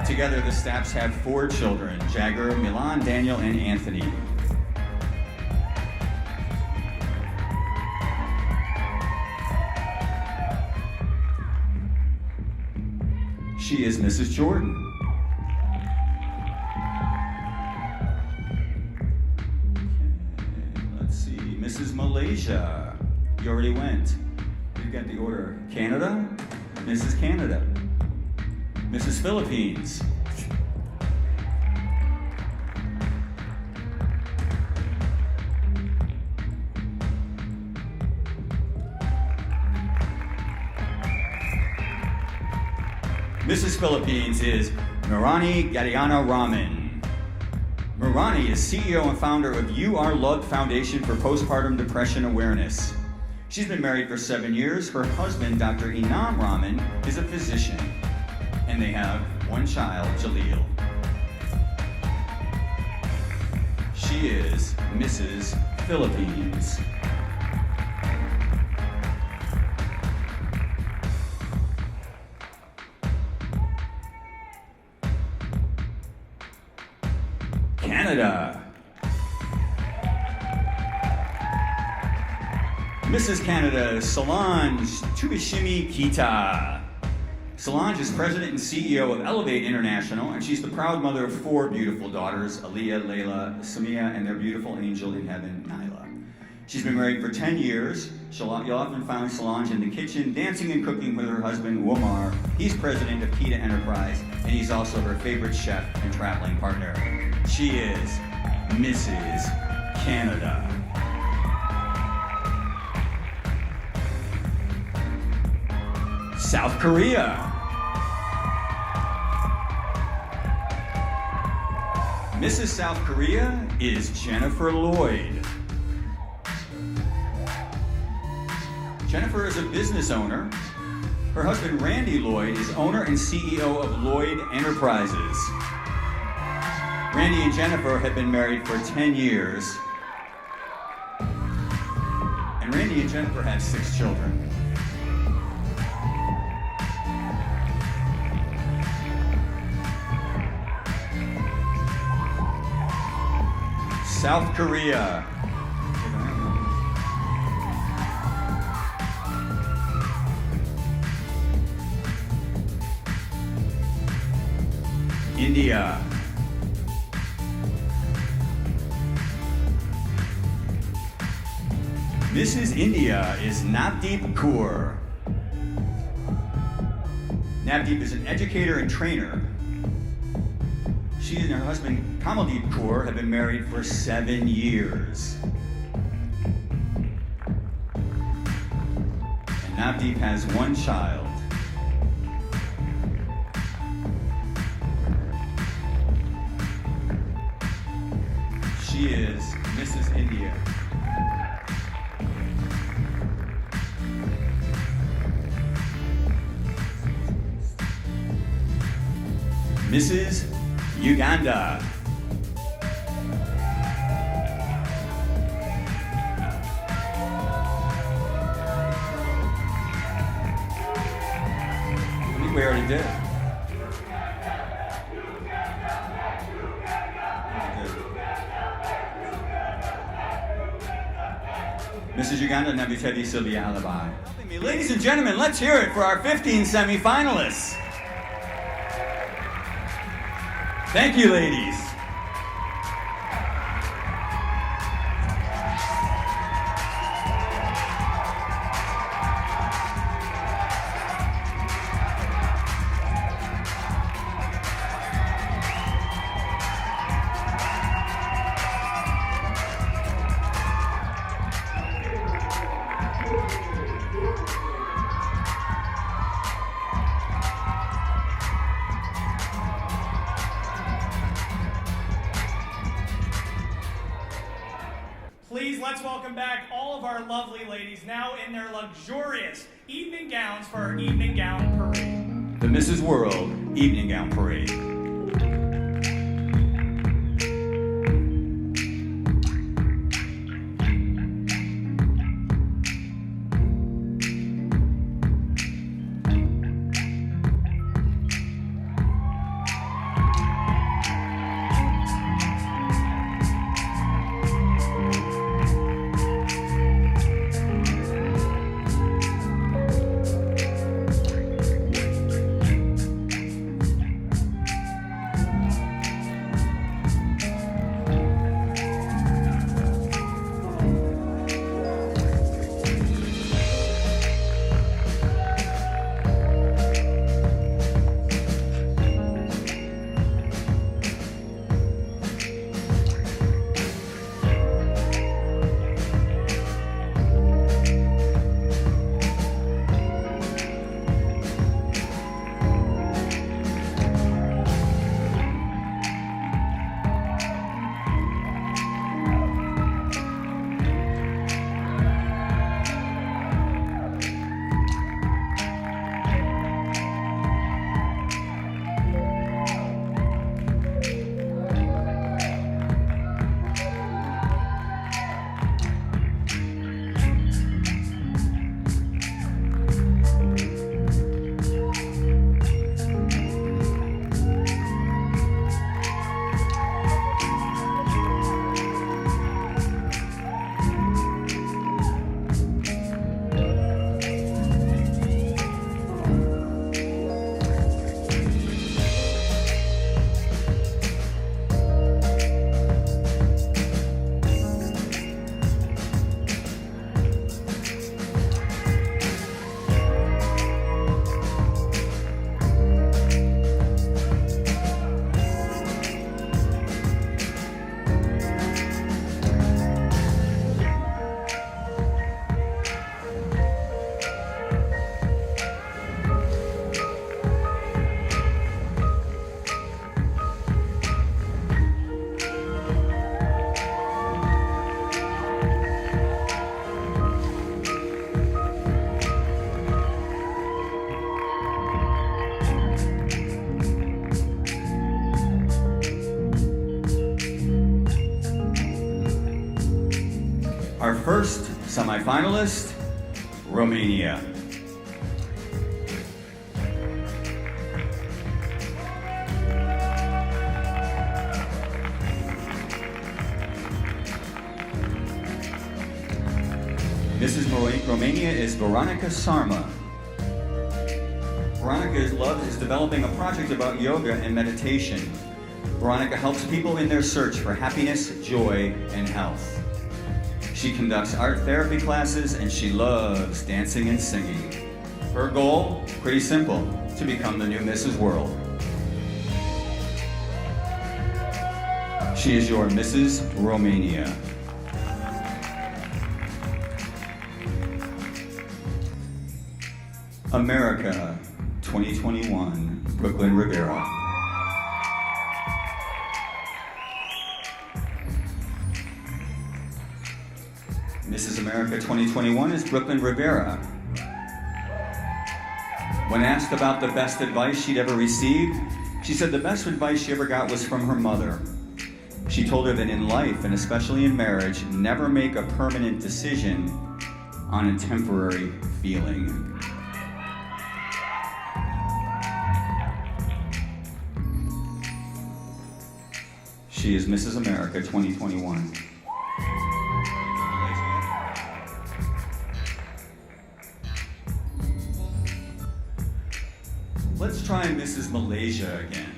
Together, the Stapps have 4 children, Jagger, Milan, Daniel, and Anthony. She is Mrs. Jordan. Okay, let's see. Mrs. Malaysia. You already went. We've got the order. Canada. Mrs. Canada. Mrs. Philippines. Mrs. Philippines is Mirani Gadiana Raman. Mirani is CEO and founder of You Are Loved Foundation for Postpartum Depression Awareness. She's been married for 7 years. Her husband, Dr. Inam Raman, is a physician. And they have 1 child, Jaleel. She is Mrs. Philippines. Canada. Mrs. Canada, Solange Tubishimi Kita. Solange is president and CEO of Elevate International, and she's the proud mother of 4 beautiful daughters, Aliyah, Layla, Samia, and their beautiful angel in heaven, Nyla. She's been married for 10 years You'll often find Solange in the kitchen, dancing and cooking with her husband, Womar. He's president of Kita Enterprise, and he's also her favorite chef and traveling partner. She is Mrs. Canada. South Korea. Mrs. South Korea is Jennifer Lloyd. Jennifer is a business owner. Her husband, Randy Lloyd, is owner and CEO of Lloyd Enterprises. Randy and Jennifer have been married for 10 years. And Randy and Jennifer have 6 children. South Korea. India. Mrs. India is Navdeep Kaur. Navdeep is an educator and trainer. She and her husband, Kamaldeep Kaur, have been married for 7 years. And Navdeep has 1 child. She is Mrs. India. Mrs. Uganda. I think we already did. Mrs. Uganda Nabitebi Sylvia Alibi. Ladies and gentlemen, let's hear it for our 15 semi-finalists. Thank you, ladies. Please, let's welcome back all of our lovely ladies now in their luxurious evening gowns for our evening gown parade. The Mrs. World Evening Gown Parade. semifinalist, Romania. Mrs. Romania is Veronica Sarma. Veronica is developing a project about yoga and meditation. Veronica helps people in their search for happiness, joy, and health. She conducts art therapy classes and she loves dancing and singing. Her goal, pretty simple, to become the new Mrs. World. She is your Mrs. Romania. America 2021, Brooklyn Rivera. Mrs. America 2021 is Brooklyn Rivera. When asked about the best advice she'd ever received, she said the best advice she ever got was from her mother. She told her that in life, and especially in marriage, never make a permanent decision on a temporary feeling. She is Mrs. America 2021. Let's try Mrs. Malaysia again.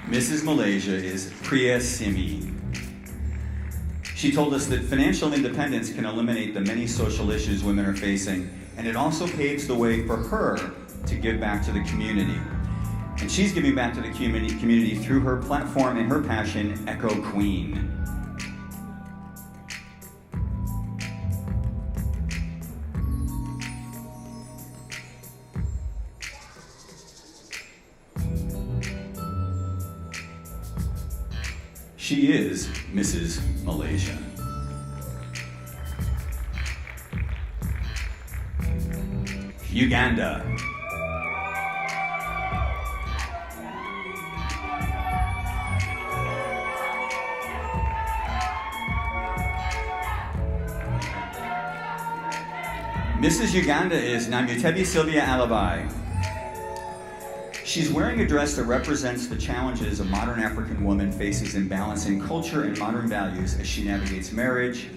Mrs. Malaysia is Priya Simi. She told us that financial independence can eliminate the many social issues women are facing, and it also paves the way for her to give back to the community. And she's giving back to the community through her platform and her passion, Echo Queen. She is Mrs. Malaysia. Uganda. Mrs. Uganda is Namutebi Sylvia Alabai. She's wearing a dress that represents the challenges a modern African woman faces in balancing culture and modern values as she navigates marriage.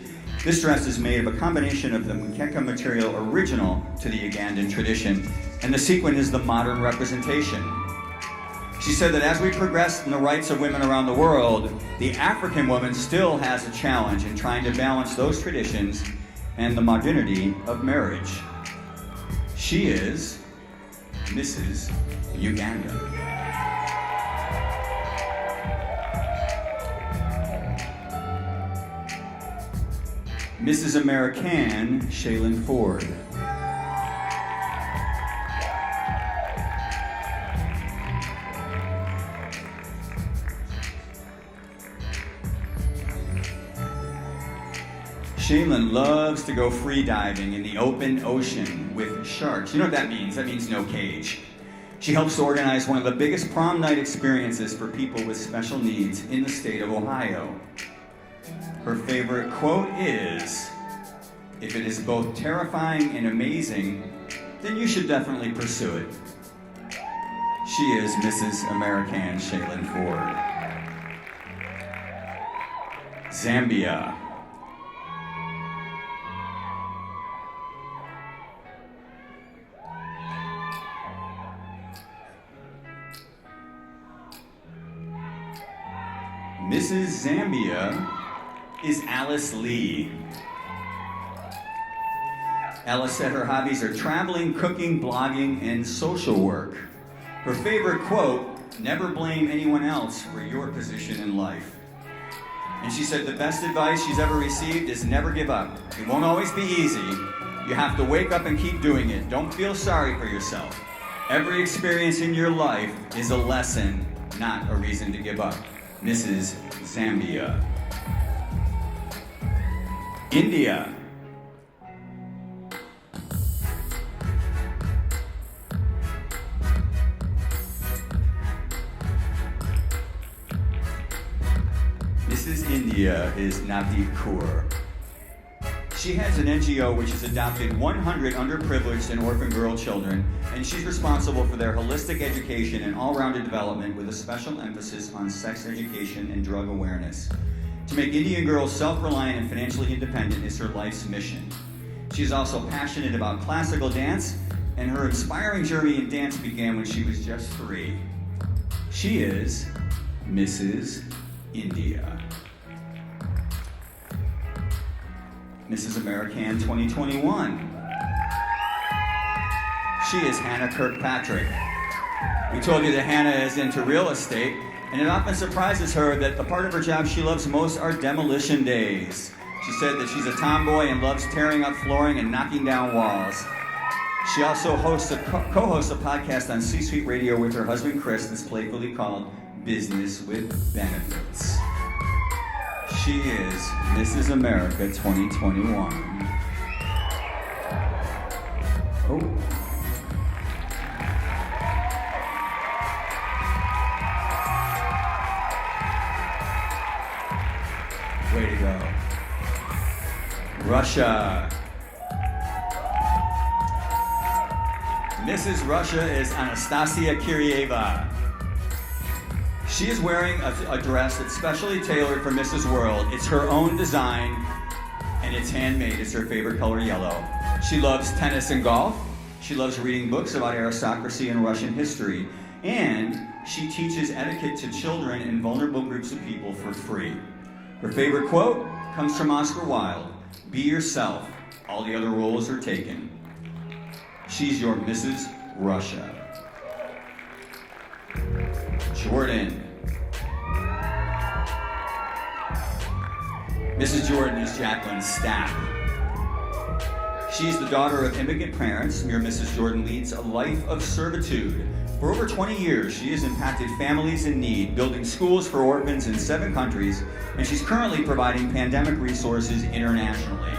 This dress is made of a combination of the mukeka material original to the Ugandan tradition, and the sequin is the modern representation. She said that as we progress in the rights of women around the world, the African woman still has a challenge in trying to balance those traditions and the modernity of marriage. She is Mrs. Uganda. Mrs. American, Shaylin Ford. Shaylin loves to go free diving in the open ocean with sharks. You know what that means? That means no cage. She helps to organize one of the biggest prom night experiences for people with special needs in the state of Ohio. Her favorite quote is, "If it is both terrifying and amazing, then you should definitely pursue it." She is Mrs. American Shaylin Ford. Zambia. Mrs. Zambia is Alice Lee. Alice said her hobbies are traveling, cooking, blogging, and social work. Her favorite quote, "Never blame anyone else for your position in life." And she said the best advice she's ever received is never give up. It won't always be easy. You have to wake up and keep doing it. Don't feel sorry for yourself. Every experience in your life is a lesson, not a reason to give up. Mrs. Zambia. India. India is Navdeep Kaur. She heads an NGO which has adopted 100 underprivileged and orphan girl children, and she's responsible for their holistic education and all-rounded development with a special emphasis on sex education and drug awareness. To make Indian girls self-reliant and financially independent is her life's mission. She is also passionate about classical dance, and her inspiring journey in dance began when she was just 3. She is Mrs. India. Mrs. American 2021. She is Hannah Kirkpatrick. We told you that Hannah is into real estate, and it often surprises her that the part of her job she loves most are demolition days. She said that she's a tomboy and loves tearing up flooring and knocking down walls. She also co-hosts a podcast on C-Suite Radio with her husband Chris that's playfully called Business with Benefits. She is Mrs. America 2021. Oh. Way to go. Russia. Mrs. Russia is Anastasia Kiryeva. She is wearing a dress that's specially tailored for Mrs. World. It's her own design, and it's handmade. It's her favorite color, yellow. She loves tennis and golf. She loves reading books about aristocracy and Russian history. And she teaches etiquette to children and vulnerable groups of people for free. Her favorite quote comes from Oscar Wilde. Be yourself. All the other roles are taken. She's your Mrs. Russia. Jordan. Mrs. Jordan is Jacqueline Stapp. She's the daughter of immigrant parents. Your Mrs. Jordan leads a life of servitude. For over 20 years, she has impacted families in need, building schools for orphans in 7 countries, and she's currently providing pandemic resources internationally.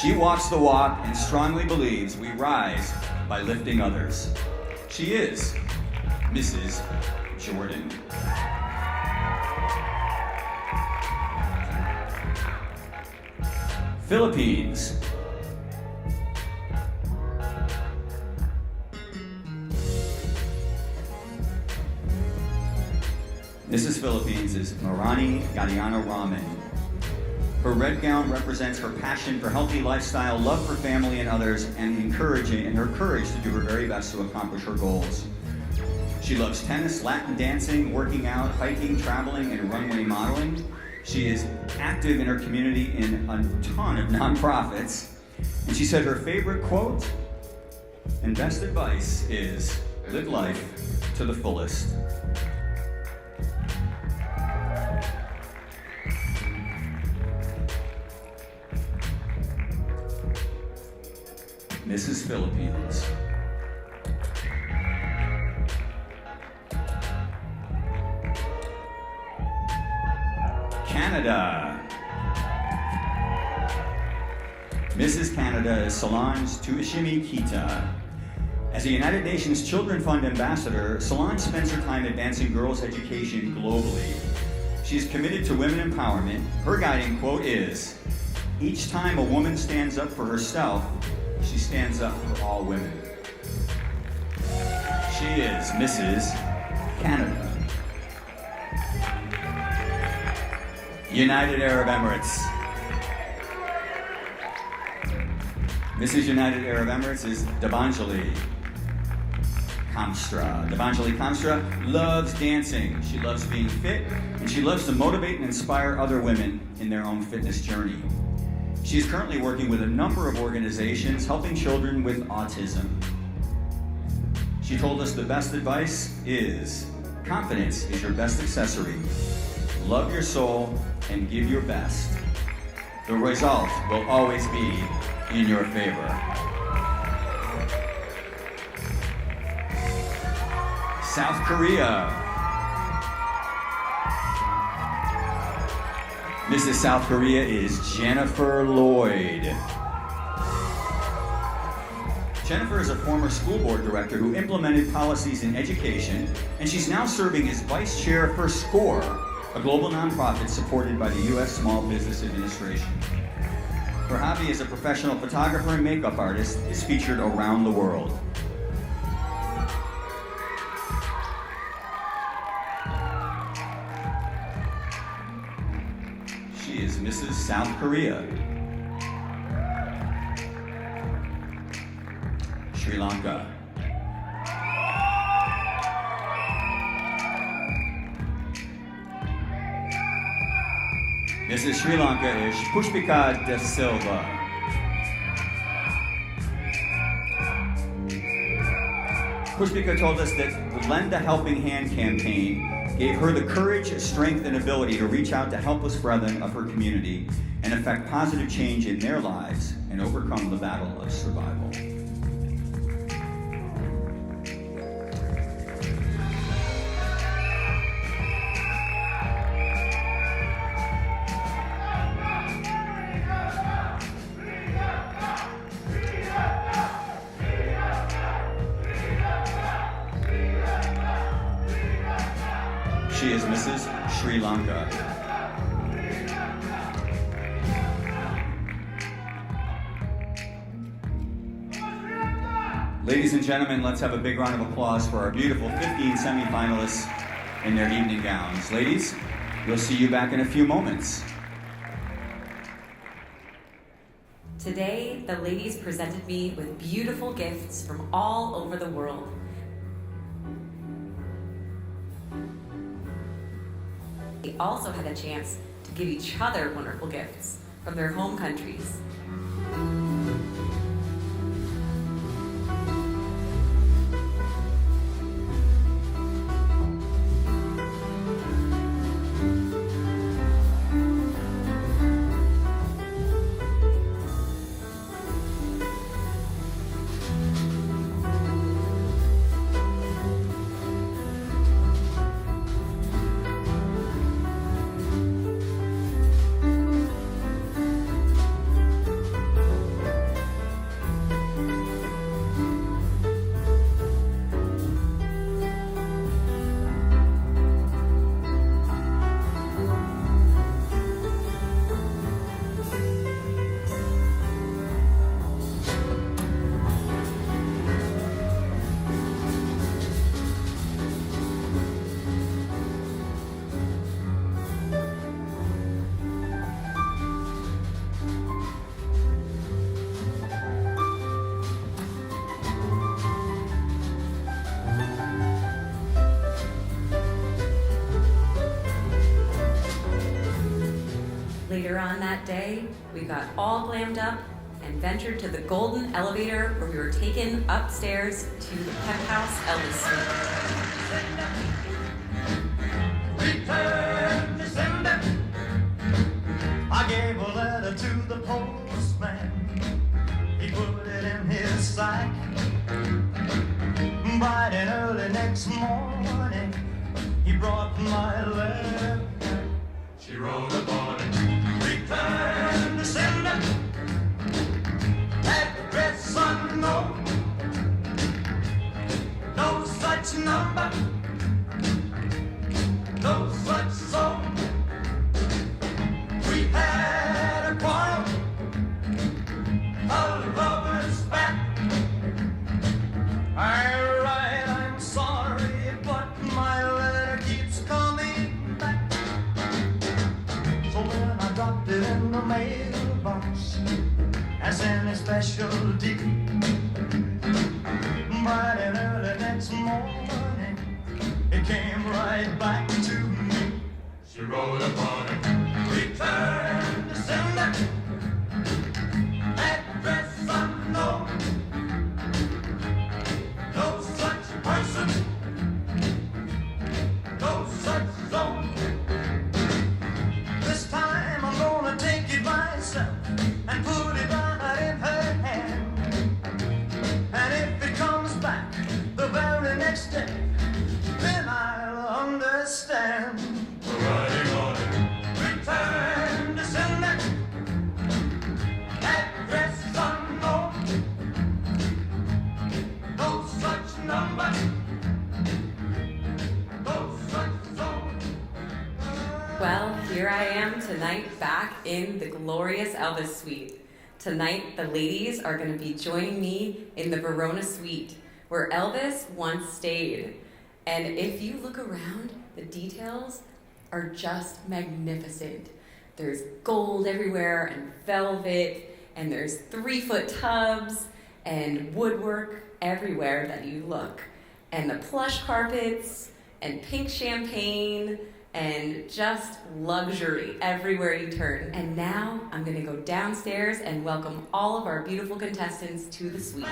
She walks the walk and strongly believes we rise by lifting others. She is Mrs. Jordan. Philippines. Mrs. Philippines is Marani Gadiana Raman. Her red gown represents her passion for healthy lifestyle, love for family and others, and her courage to do her very best to accomplish her goals. She loves tennis, Latin dancing, working out, hiking, traveling, and runway modeling. She is active in her community in a ton of nonprofits. And she said her favorite quote and best advice is, live life to the fullest. Mrs. Philippines. Canada. Mrs. Canada is Solange Tuashimi Kita. As a United Nations Children Fund ambassador, Solange spends her time advancing girls' education globally. She's committed to women empowerment. Her guiding quote is, each time a woman stands up for herself, she stands up for all women. She is Mrs. Canada. United Arab Emirates. Mrs. United Arab Emirates is Debanjali Kamstra. Debanjali Kamstra loves dancing. She loves being fit, and she loves to motivate and inspire other women in their own fitness journey. She's currently working with a number of organizations helping children with autism. She told us the best advice is, confidence is your best accessory. Love your soul and give your best. The result will always be in your favor. South Korea. Mrs. South Korea is Jennifer Lloyd. Jennifer is a former school board director who implemented policies in education, and she's now serving as vice chair for SCORE, a global nonprofit supported by the U.S. Small Business Administration. Her hobby as a professional photographer and makeup artist is featured around the world. She is Mrs. South Korea, Sri Lanka. Mrs. Sri Lanka is Pushpika De Silva. Pushpika told us that the Lend a Helping Hand campaign gave her the courage, strength, and ability to reach out to helpless brethren of her community and effect positive change in their lives and overcome the battle of survival. She is Mrs. Sri Lanka. Ladies and gentlemen, let's have a big round of applause for our beautiful 15 semifinalists in their evening gowns. Ladies, we'll see you back in a few moments. Today, the ladies presented me with beautiful gifts from all over the world. They also had a chance to give each other wonderful gifts from their home countries. Later on that day, we got all glammed up and ventured to the golden elevator where we were taken upstairs to the penthouse Elvis suite. I gave a letter to the postman. He put it in his sack. Bright and early next morning, he brought my letter. She wrote upon it, return to sender, address unknown, no such number, no such song. We had a quarrel, a lover's spat. I'm sorry, but my letter keeps coming back. So when I dropped it in the mailbox as any specialty, bright and early next morning, it came right back to me. She wrote upon it, return to sender, address unknown, no such person, no such zone. This time I'm gonna take it myself and put it right in her hand. And if it comes back the very next day, then I'll understand. Writing on it, I am tonight back in the glorious Elvis Suite. Tonight, the ladies are going to be joining me in the Verona Suite, where Elvis once stayed. And if you look around, the details are just magnificent. There's gold everywhere and velvet, and there's 3-foot tubs and woodwork everywhere that you look. And the plush carpets and pink champagne and just luxury everywhere you turn. And now I'm gonna go downstairs and welcome all of our beautiful contestants to the suite.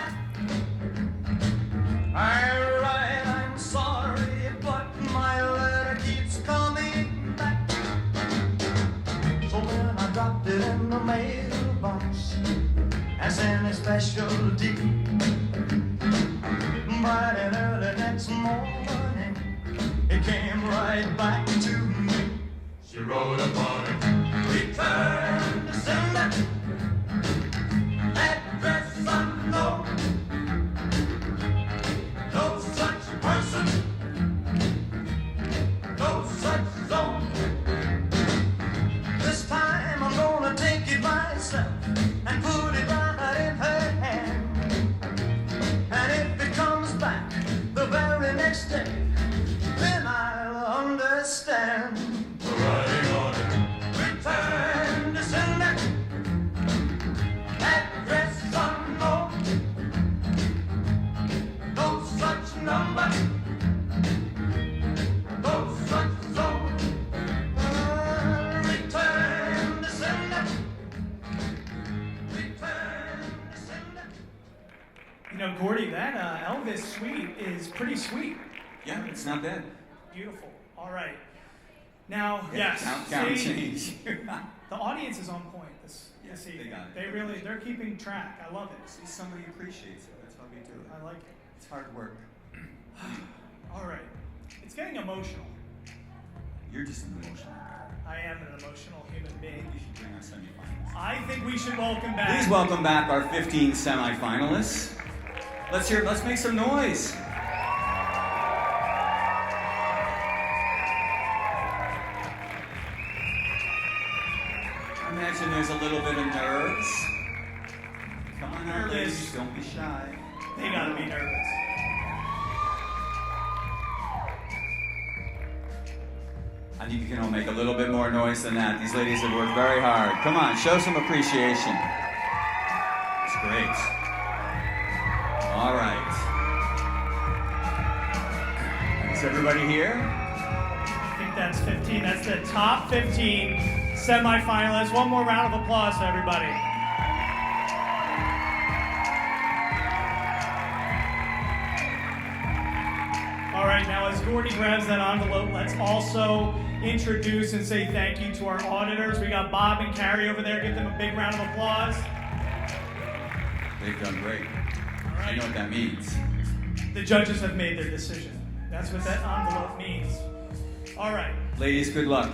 Alright, I'm sorry, but my letter keeps coming back. So when I dropped it in the mailbox, as any specialty, bright and early next morning, it came right back to me. She wrote upon it, return to sender, address unknown. No such person, no such zone. This time I'm gonna take it myself and put it right in her hand. And if it comes back the very next day, then I'll understand. The writing on it, return to sender, address unknown. No such number, no such zone. Return to sender, return to sender. You know, Gordy, that Elvis suite is pretty sweet. Yeah, it's not bad. Beautiful. All right. Now, Yeah, yes, count see, change. the audience is on point this evening. they got it. They're keeping track. I love it. See, somebody appreciates it. That's why we do it. I like it. It's hard work. All right. It's getting emotional. You're just an emotional guy. I am an emotional human being. You should bring our semifinals. I think we should welcome back. Please welcome back our 15 semifinalists. Let's make some noise. I imagine there's a little bit of nerves. Come on out, ladies. Don't be shy. They gotta be nervous. I think you can all make a little bit more noise than that. These ladies have worked very hard. Come on, show some appreciation. It's great. All right. Is everybody here? I think that's 15. That's the top 15 semifinalists. One more round of applause to everybody. All right, now as Gordy grabs that envelope, let's also introduce and say thank you to our auditors. We got Bob and Carrie over there. Give them a big round of applause. They've done great. You know what that means. The judges have made their decision. That's what that envelope means. All right, Ladies, good luck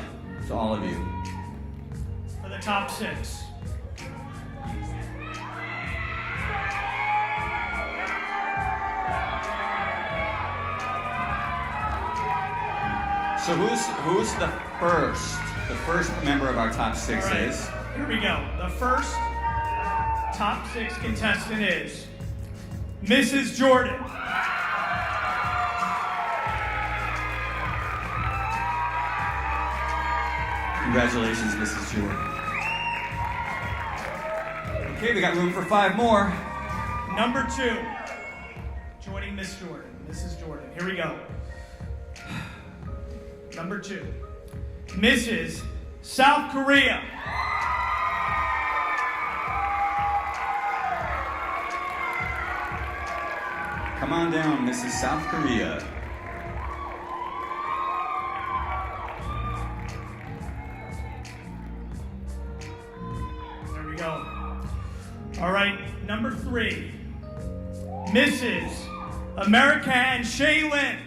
to all of you. for the top 6. So who's the first? The first member of our top 6 All right, is. here we go. The first top 6 contestant is Mrs. Jordan. Congratulations, Mrs. Jordan. Okay, we got room for 5 more. Number 2, joining Miss Jordan, Mrs. Jordan. Here we go. Number 2, Mrs. South Korea. Come on down, Mrs. South Korea. There we go. All right, number 3, Mrs. America and Shaylin.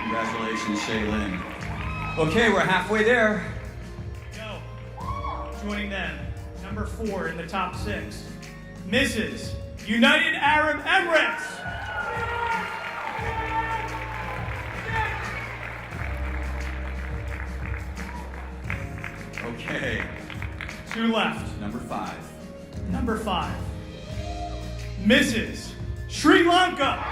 Congratulations, Shaylin. Okay, we're halfway there. Go. Joining them, number 4 in the top 6, Mrs. United Arab Emirates. Okay. 2 left. Number 5. Number 5. Mrs. Sri Lanka.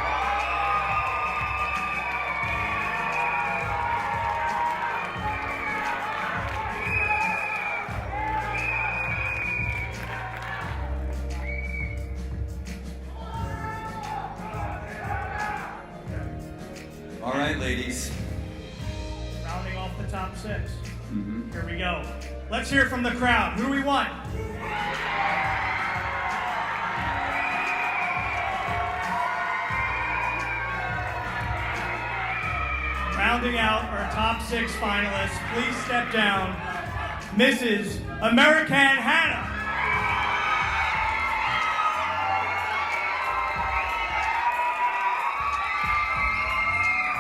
All right, ladies. Rounding off the top 6. Mm-hmm. Here we go. Let's hear from the crowd. Who do we want? Rounding out our top 6 finalists, please step down. Mrs. American Hannah.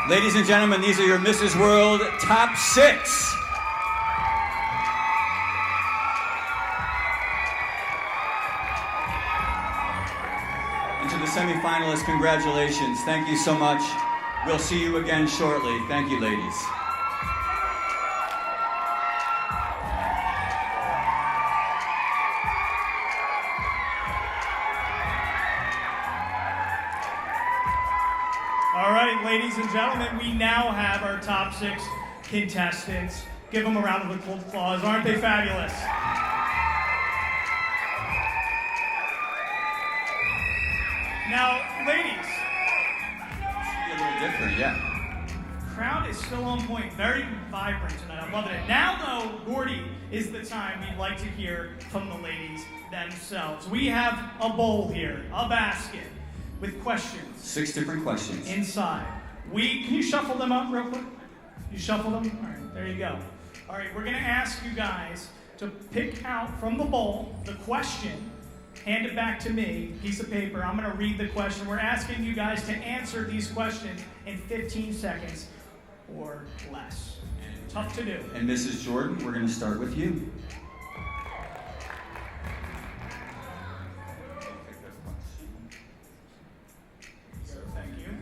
Ladies and gentlemen, these are your Mrs. World top 6. And to the semifinalists, congratulations. Thank you so much. We'll see you again shortly. Thank you, ladies. All right, ladies and gentlemen, we now have our top 6 contestants. Give them a round of applause. Aren't they fabulous? Now, ladies, A little different, yeah. crowd is still on point, very vibrant tonight. I'm loving it. Now, though, Gordy, is the time we'd like to hear from the ladies themselves. We have a bowl here, a basket, with questions 6 different questions. inside. Can you shuffle them up real quick? You shuffle them? All right, there you go. All right, we're gonna ask you guys to pick out from the bowl the question, hand it back to me, piece of paper. I'm gonna read the question. We're asking you guys to answer these questions in 15 seconds or less. Tough to do. And Mrs. Jordan, we're going to start with you. Thank you.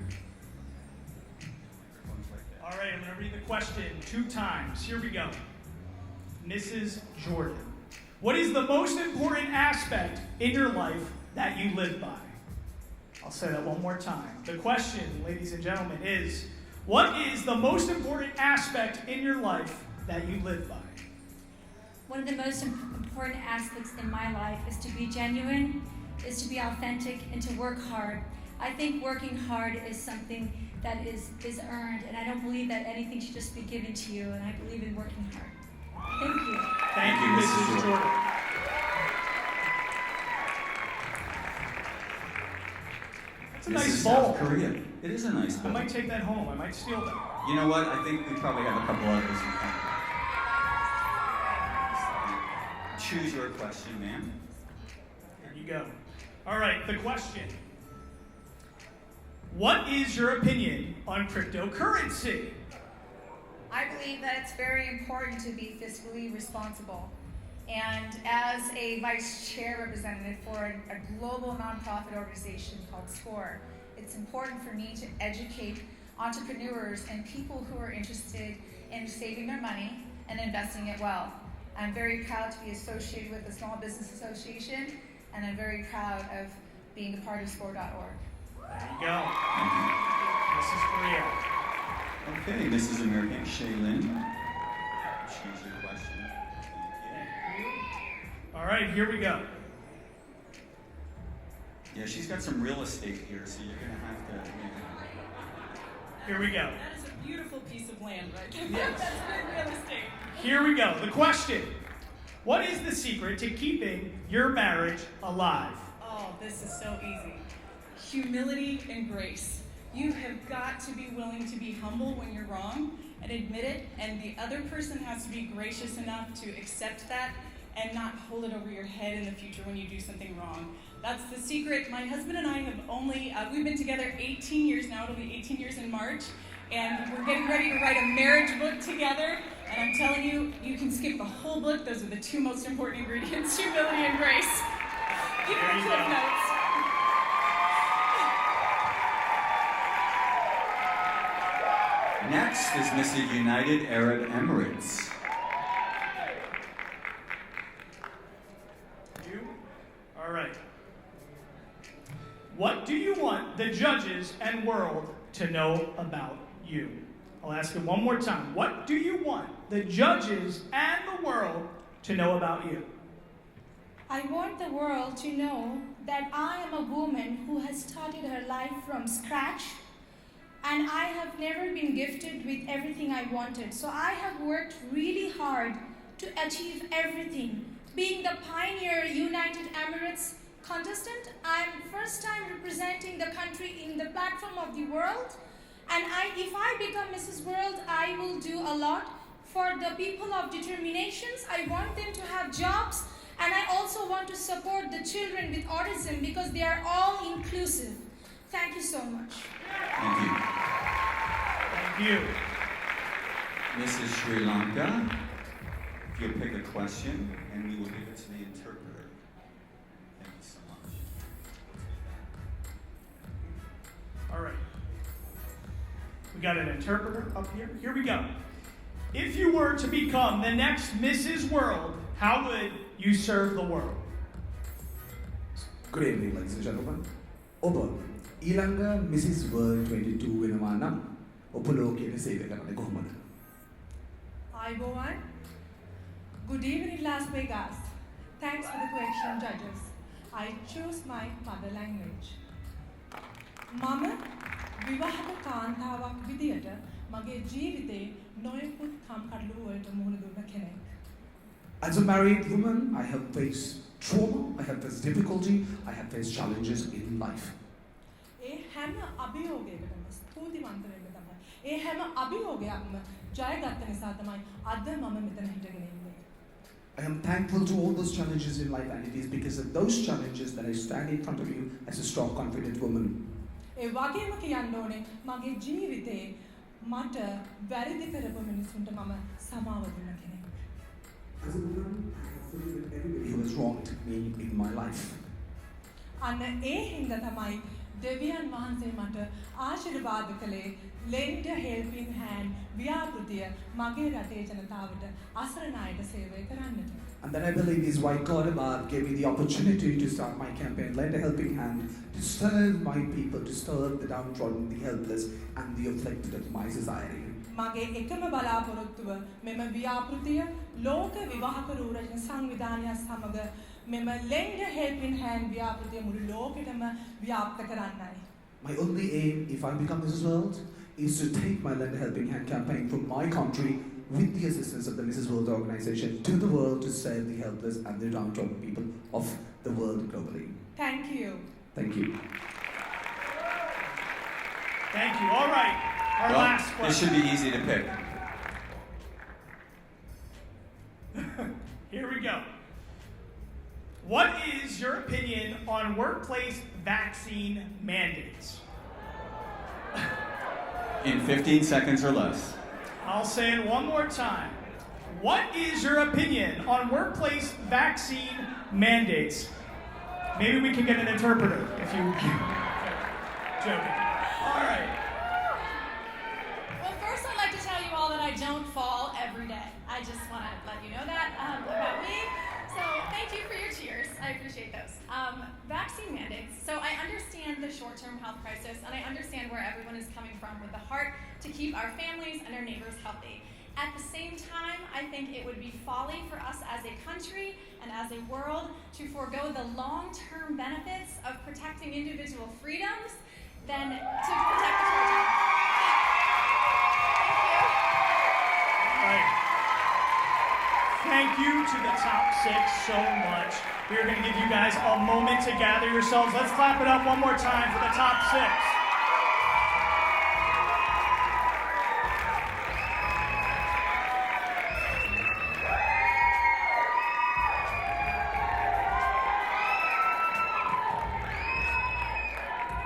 All right, I'm going to read the question 2 times. Here we go. Mrs. Jordan, what is the most important aspect in your life that you live by? I'll say that one more time. The question, ladies and gentlemen, is what is the most important aspect in your life that you live by? One of the most important aspects in my life is to be genuine, is to be authentic, and to work hard. I think working hard is something that is earned, and I don't believe that anything should just be given to you, and I believe in working hard. Thank you. Thank you, Mrs. Jordan. That's a This nice is bowl. South Korea. It is a nice I bowl. might take that home. I might steal that. You know what? I think we probably have a couple others. Choose your question, ma'am. There you go. All right, the question. What is your opinion on cryptocurrency? I believe that it's very important to be fiscally responsible. And as a vice chair representative for a global nonprofit organization called SCORE, it's important for me to educate entrepreneurs and people who are interested in saving their money and investing it well. I'm very proud to be associated with the Small Business Association, and I'm very proud of being a part of SCORE.org. There you go. Mrs. Korea. Okay, Mrs. American, Shaylin. Choose your question. All right, here we go. Yeah, she's got some real estate here, so you're going to have to... Here we go. That is a beautiful piece of land right there. Yes. That's good real estate. Here we go. The question. What is the secret to keeping your marriage alive? Oh, this is so easy. Humility and grace. You have got to be willing to be humble when you're wrong and admit it, and the other person has to be gracious enough to accept that and not hold it over your head in the future when you do something wrong. That's the secret. My husband and I have only, we've been together 18 years now. It'll be 18 years in March. And we're getting ready to write a marriage book together. And I'm telling you, you can skip the whole book. Those are the 2 most important ingredients, humility and grace. Give me the clip notes. Next is Mrs. United Arab Emirates. the judges and world to know about you? I'll ask it one more time. What do you want the judges and the world to know about you? I want the world to know that I am a woman who has started her life from scratch, and I have never been gifted with everything I wanted. So I have worked really hard to achieve everything. Being the pioneer United Emirates contestant, I'm first time representing the country in the platform of the world. And if I become Mrs. World, I will do a lot for the people of determinations. I want them to have jobs, and I also want to support the children with autism because they are all inclusive. Thank you so much. Thank you. Thank you. Mrs. Sri Lanka, if you'll pick a question, and we will give it to the interpreter. Thank you so much. All right. We got an interpreter up here. Here we go. If you were to become the next Mrs. World, how would you serve the world? Good evening, ladies and gentlemen. ඔබ ඊළඟ Mrs. World 22 වෙනවා නම් ඔබ ලෝකයේ සේවය කරන්නේ කොහොමද? Aybowan. Good evening, Las Vegas. Thanks for the question, judges. I choose my mother language. Mama, විවාහක කාන්තාවක් විදියට මගේ ජීවිතේ නොයෙකුත් කම්කටොළු වලට මුහුණ දුන්න කෙනෙක්. As a married woman, I have faced trauma, I have faced difficulty, I have faced challenges in life. ඒ හැම අභියෝගයකටම ස්තුතිවන්ත වෙන්න තමයි. ඒ හැම අභියෝගයක්ම ජයගත්ත නිසා තමයි අද මම මෙතන හිටගෙන ඉන්නේ. I am thankful to all those challenges in life, and it is because of those challenges that I stand in front of you as a strong, confident woman. ඒ වගේම කියන්න ඕනේ මගේ ජීවිතේ මට වැරදි කරපු මිනිසුන්ට මම සමාව දුන්න කෙනෙක්. As a woman, I have forgiven everybody who has wronged me in my life. අන්න ඒ හින්දා තමයි දෙවියන් වහන්සේ මට ආශිර්වාද කළේ lend a helping hand ව්‍යාපෘතිය මගේ රටේ ජනතාවට අසරණ අයට සේවය කරන්නට. And then I believe is why God above gave me the opportunity to start my campaign, lend a helping hand, to serve my people, to serve the downtrodden, the helpless, and the afflicted of my society. මගේ එකම බලාපොරොත්තුව මෙම ව්‍යාපෘතිය ලෝක විවාහක රූරජන සංවිධානය සමග මෙම lend a helping hand ව්‍යාපෘතිය මුළු ලෝකෙටම ව්‍යාප්ත කරන්නයි. My only aim, if I become Mrs. World, is to take my Lend a Helping Hand campaign from my country with the assistance of the Mrs. World organization to the world to serve the helpless and the downtrodden people of the world globally. Thank you. Thank you. Thank you. All right. Our Well, last question. this should be easy to pick. Here we go. What is your opinion on workplace vaccine mandates? In 15 seconds or less. I'll say it one more time. What is your opinion on workplace vaccine mandates? Maybe we can get an interpreter if you joking. All right. Well, first I'd like to tell you all that I don't fall every day. I just want to let you know that about me. So thank you for your cheers. I appreciate those. Vaccine mandates. So I understand the short-term health crisis, and I understand where everyone is coming from with the heart to keep our families and our neighbors healthy. At the same time, I think it would be folly for us as a country and as a world to forego the long-term benefits of protecting individual freedoms than to protect the short-term. Right. Thank you to the top 6 so much. We are going to give you guys a moment to gather yourselves. Let's clap it up one more time for the top 6.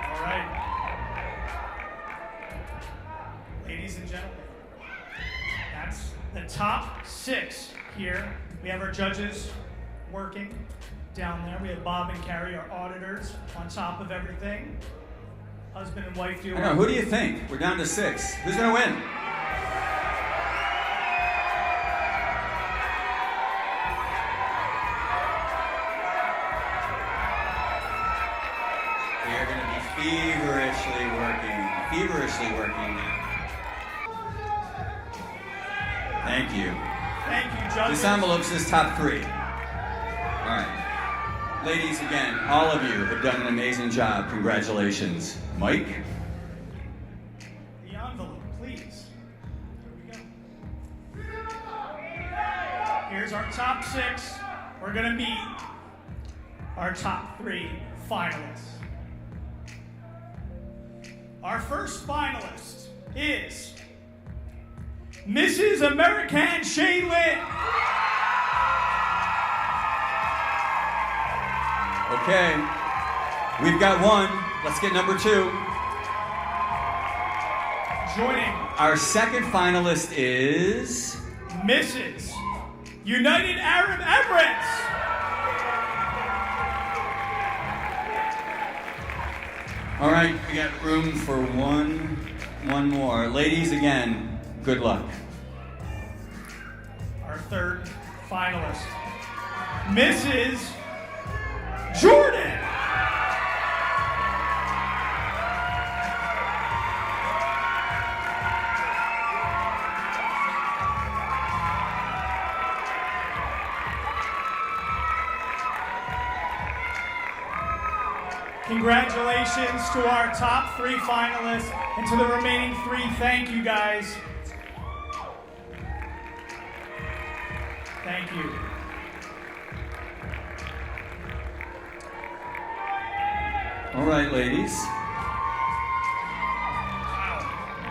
All right. Ladies and gentlemen, that's the top 6 here. We have our judges working down there. We have Bob and Carrie, our auditors, on top of everything. Husband and wife duo. I know, who do you think? We're down to 6. Who's going to win? They're going to be feverish feverishly working. Thank you. Thank you, judges. This envelope says top 3. All right. Ladies, again, all of you have done an amazing job. Congratulations. Mike? The envelope, please. Here we go. Here's our top 6. We're going to meet our top 3 finalists. Our first finalist is Mrs. American Shaylin. Okay. We've got 1. Let's get number 2. Joining Our second finalist is Mrs. United Arab Emirates. All right, we got room for one more. Ladies, again, good luck. Our third finalist, Mrs. Jordan. Congratulations to our top 3 finalists, and to the remaining 3, thank you guys. Thank you. All right, ladies.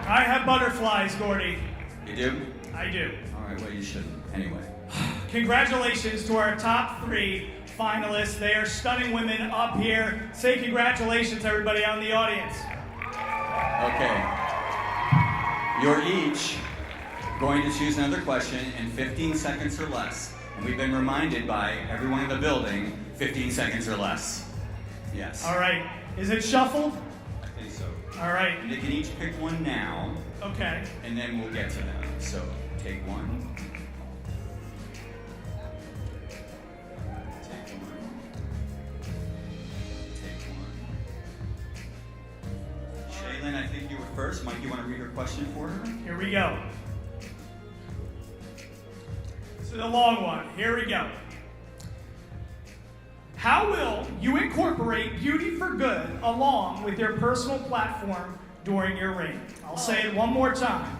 I have butterflies, Gordy. You do? I do. All right, well, you shouldn't. Anyway. Congratulations to our top 3 finalists. They are stunning women up here. Say congratulations, everybody out in the audience. Okay. You're each going to choose another question in 15 seconds or less. And we've been reminded by everyone in the building, 15 seconds or less. Yes. All right. Is it shuffled? I think so. All right. And they can each pick one now. Okay. And then we'll get to them. So take one. Take one. Take one. Shaylin, I think you were first. Mike, you want to read her question for her? Here we go. This is a long one. Here we go. How will you incorporate Beauty for Good along with your personal platform during your reign? I'll say it one more time.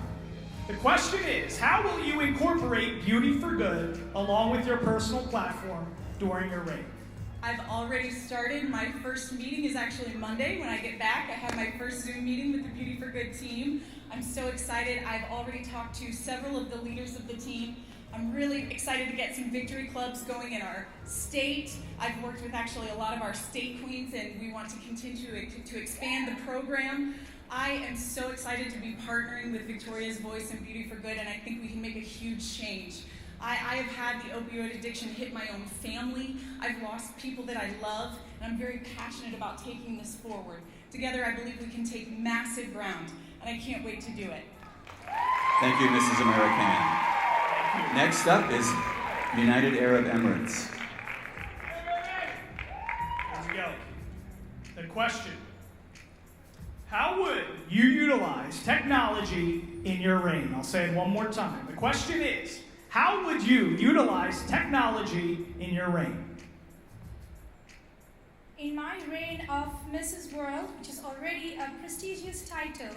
The question is, how will you incorporate Beauty for Good along with your personal platform during your reign? I've already started. My first meeting is actually Monday when I get back. I have my first Zoom meeting with the Beauty for Good team. I'm so excited. I've already talked to several of the leaders of the team. I'm really excited to get some victory clubs going in our state. I've worked with actually a lot of our state queens, and we want to continue to expand the program. I am so excited to be partnering with Victoria's Voice and Beauty for Good, and I think we can make a huge change. I have had the opioid addiction hit my own family. I've lost people that I love, and I'm very passionate about taking this forward. Together, I believe we can take massive ground, and I can't wait to do it. Thank you, Mrs. American. Next up is United Arab Emirates. Here we go. The question. How would you utilize technology in your reign? I'll say it one more time. The question is, how would you utilize technology in your reign? In my reign of Mrs. World, which is already a prestigious title,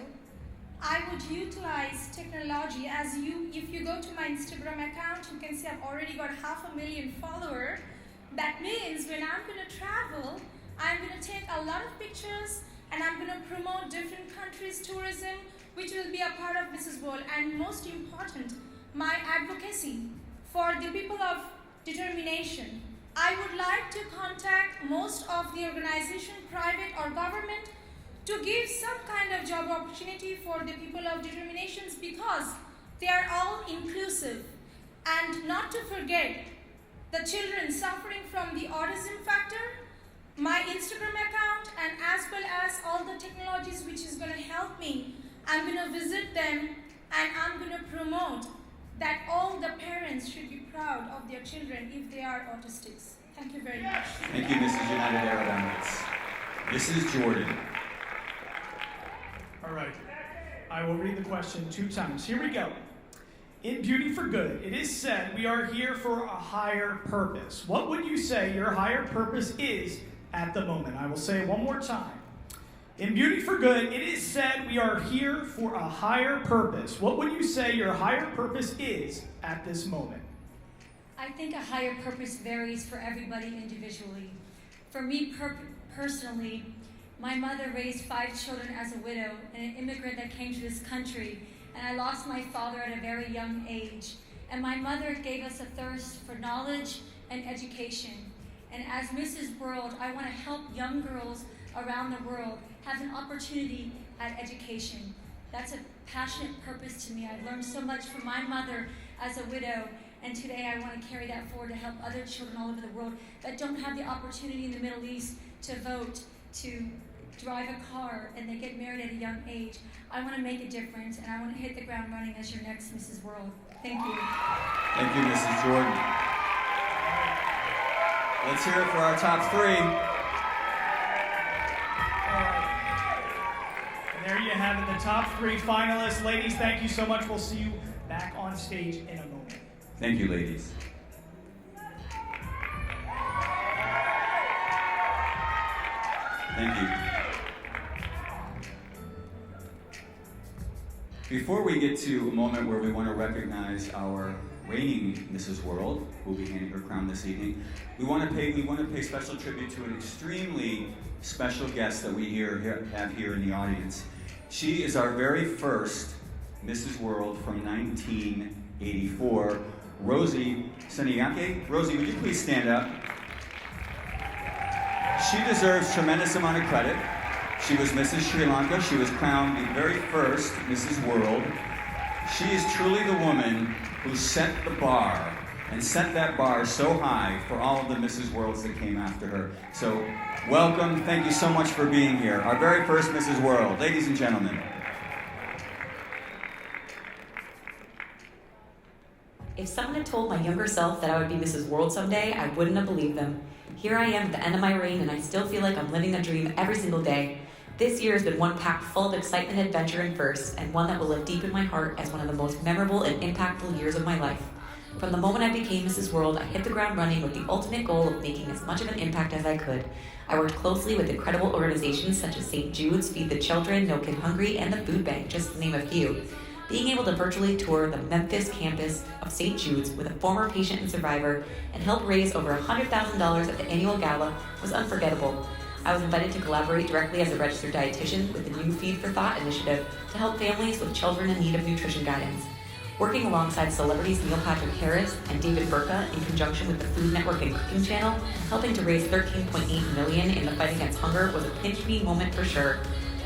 I would utilize technology if you go to my Instagram account, you can see I've already got 500,000 followers. That means when I'm going to travel, I'm going to take a lot of pictures and I'm going to promote different countries' tourism, which will be a part of Mrs. World. And most important, my advocacy for the people of determination. I would like to contact most of the organization, private or government, to give some kind of job opportunity for the people of determinations because they are all inclusive. And not to forget the children suffering from the autism factor, my Instagram account, and as well as all the technologies which is going to help me, I'm going to visit them and I'm going to promote that all the parents should be proud of their children if they are autistics. Thank you very much. Thank you, Mrs. United Arab Emirates. This is Jordan. All right. I will read the question 2 times. Here we go. In Beauty for Good, it is said we are here for a higher purpose. What would you say your higher purpose is at the moment? I will say it one more time. In Beauty for Good, it is said we are here for a higher purpose. What would you say your higher purpose is at this moment? I think a higher purpose varies for everybody individually. For me personally, my mother raised 5 children as a widow and an immigrant that came to this country, and I lost my father at a very young age. And my mother gave us a thirst for knowledge and education. And as Mrs. World, I want to help young girls around the world have an opportunity at education. That's a passionate purpose to me. I've learned so much from my mother as a widow, and today I want to carry that forward to help other children all over the world that don't have the opportunity in the Middle East to vote, to drive a car, and they get married at a young age. I want to make a difference, and I want to hit the ground running as your next Mrs. World. Thank you. Thank you, Mrs. Jordan. Let's hear it for our top 3. There you have it, the top 3 finalists. Ladies, thank you so much. We'll see you back on stage in a moment. Thank you, ladies. Thank you. Before we get to a moment where we want to recognize our reigning Mrs. World, who will be handing her crown this evening, we want to pay special tribute to an extremely special guest that we have here in the audience. She is our very first Mrs. World from 1984, Rosie Seniake. Rosie, would you please stand up? She deserves tremendous amount of credit. She was Mrs. Sri Lanka. She was crowned the very first Mrs. World. She is truly the woman who set the bar, and set that bar so high for all of the Mrs. Worlds that came after her. So, welcome. Thank you so much for being here. Our very first Mrs. World. Ladies and gentlemen. If someone had told my younger self that I would be Mrs. World someday, I wouldn't have believed them. Here I am at the end of my reign, and I still feel like I'm living a dream every single day. This year has been one packed full of excitement, adventure, and firsts, and one that will live deep in my heart as one of the most memorable and impactful years of my life. From the moment I became Mrs. World, I hit the ground running with the ultimate goal of making as much of an impact as I could. I worked closely with incredible organizations such as St. Jude's, Feed the Children, No Kid Hungry, and the Food Bank, just to name a few. Being able to virtually tour the Memphis campus of St. Jude's with a former patient and survivor and help raise over $100,000 at the annual gala was unforgettable. I was invited to collaborate directly as a registered dietitian with the new Feed for Thought initiative to help families with children in need of nutrition guidance. Working alongside celebrities Neil Patrick Harris and David Burka in conjunction with the Food Network and Cooking Channel, helping to raise $13.8 million in the fight against hunger was a pinch me moment for sure.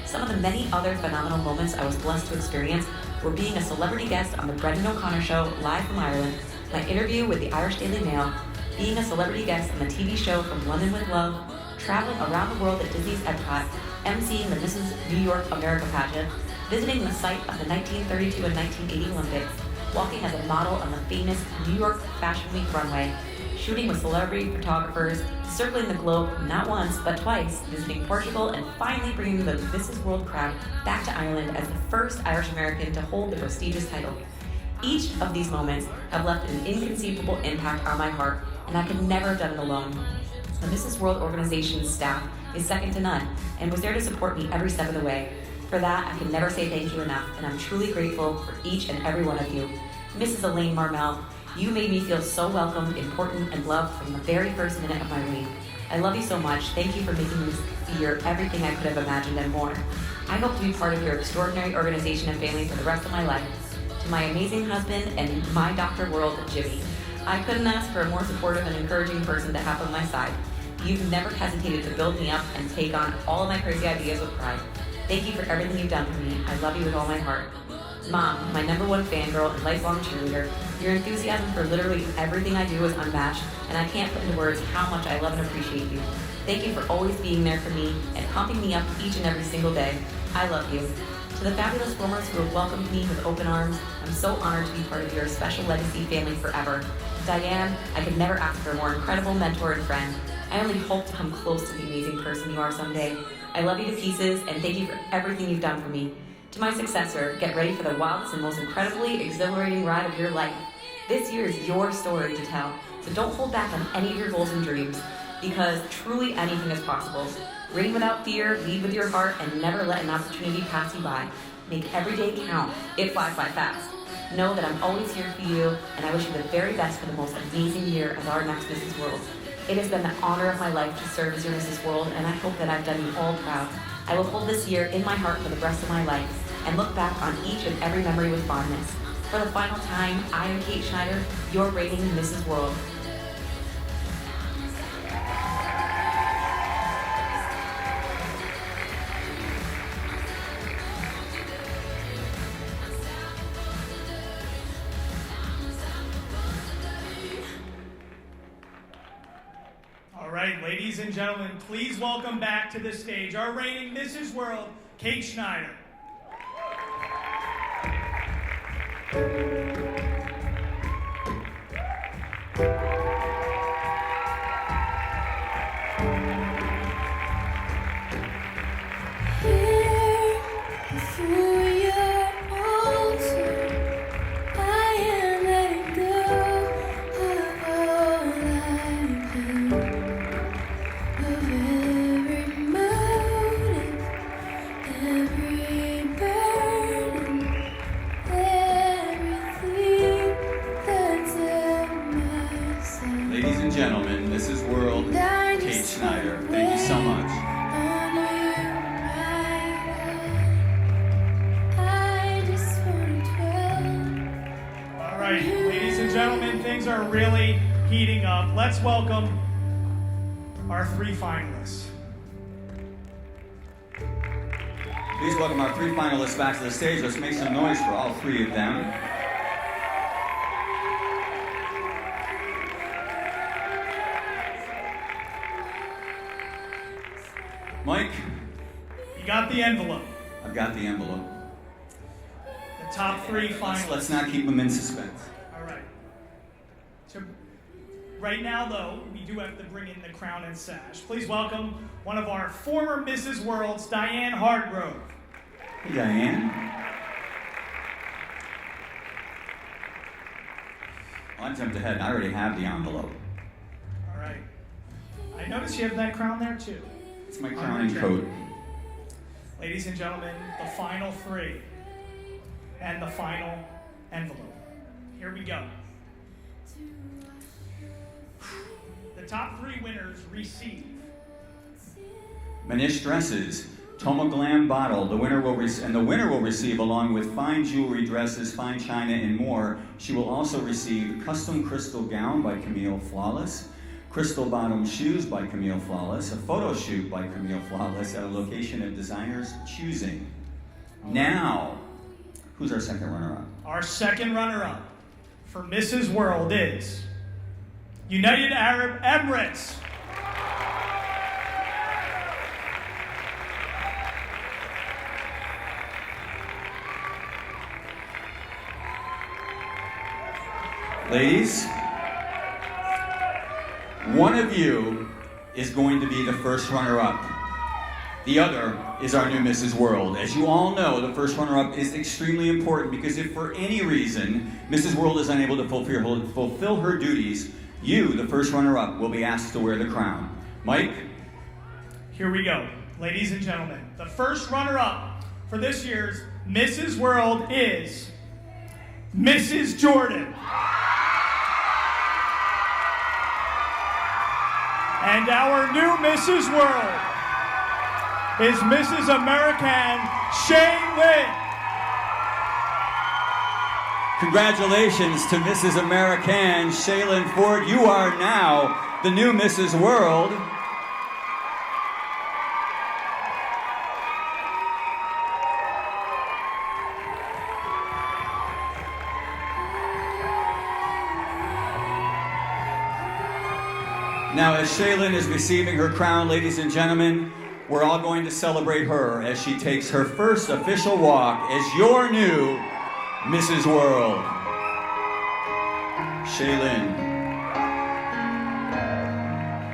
Some of the many other phenomenal moments I was blessed to experience were being a celebrity guest on the Brendan O'Connor Show live from Ireland, my interview with the Irish Daily Mail, being a celebrity guest on the TV show From London with Love, traveling around the world at Disney's Epcot, emceeing the Mrs. New York America pageant, visiting the site of the 1932 and 1980 Olympics, walking as a model on the famous New York Fashion Week runway, shooting with celebrity photographers, circling the globe not once but twice, visiting Portugal, and finally bringing the Mrs. World crown back to Ireland as the first Irish American to hold the prestigious title. Each of these moments have left an inconceivable impact on my heart, and I could never have done it alone. The Mrs. World organization's staff is second to none and was there to support me every step of the way. For that, I can never say thank you enough, and I'm truly grateful for each and every one of you. Mrs. Elaine Marmel, you made me feel so welcomed, important, and loved from the very first minute of my reign. I love you so much. Thank you for making this year everything I could have imagined and more. I hope to be part of your extraordinary organization and family for the rest of my life. To my amazing husband and my Dr. World, Jimmy, I couldn't ask for a more supportive and encouraging person to have on my side. You've never hesitated to build me up and take on all of my crazy ideas with pride. Thank you for everything you've done for me. I love you with all my heart. Mom, my #1 fangirl and lifelong cheerleader, your enthusiasm for literally everything I do is unmatched, and I can't put into words how much I love and appreciate you. Thank you for always being there for me and pumping me up each and every single day. I love you. To the fabulous formers who have welcomed me with open arms, I'm so honored to be part of your special legacy family forever. Diane, I could never ask for a more incredible mentor and friend. I only hope to come close to the amazing person you are someday. I love you to pieces, and thank you for everything you've done for me. To my successor, get ready for the wildest and most incredibly exhilarating ride of your life. This year is your story to tell, so don't hold back on any of your goals and dreams, because truly anything is possible. Reign without fear, lead with your heart, and never let an opportunity pass you by. Make every day count. It flies by fast. Know that I'm always here for you, and I wish you the very best for the most amazing year as our next Mrs. World. It has been the honor of my life to serve as your Mrs. World, and I hope that I've done you all proud. I will hold this year in my heart for the rest of my life, and look back on each and every memory with fondness. For the final time, I am Kate Schneider, your reigning Mrs. World. All right, ladies and gentlemen, please welcome back to the stage our reigning Mrs. World, Kate Schneider. Ladies and gentlemen, Mrs. World, Kate Schneider. Thank you so much. All right, ladies and gentlemen, things are really heating up. Let's welcome our three finalists. Please welcome our three finalists back to the stage. Let's make some noise for all three of them. Mike? You got the envelope. I've got the envelope. The top three finalists. Let's not keep them in suspense. All right. So right now, though, we do have to bring in the crown and sash. Please welcome one of our former Mrs. Worlds, Diane Hardgrove. Hey, Diane. I jumped ahead. I already have the envelope. All right. I noticed you have that crown there, too. It's my crown and coat. Ladies and gentlemen, the final three and the final envelope. Here we go. The top three winners receive Manish Dresses, Toma Glam Bottle. The winner will receive, along with fine jewelry, dresses, fine china, and more. She will also receive custom crystal gown by Camille Flawless, crystal bottom shoes by Camille Flawless, a photo shoot by Camille Flawless at a location of designer's choosing. Now, who's our second runner-up? Our second runner-up for Mrs. World is United Arab Emirates. Ladies, one of you is going to be the first runner-up. The other is our new Mrs. World. As you all know, the first runner-up is extremely important because if for any reason Mrs. World is unable to fulfill her duties, you, the first runner-up, will be asked to wear the crown. Mike? Here we go. Ladies and gentlemen, the first runner-up for this year's Mrs. World is Mrs. Jordan. And our new Mrs. World is Mrs. American Shaylin. Congratulations to Mrs. American Shaylin Ford. You are now the new Mrs. World. Now, as Shaylin is receiving her crown, ladies and gentlemen, we're all going to celebrate her as she takes her first official walk as your new Mrs. World. Shaylin.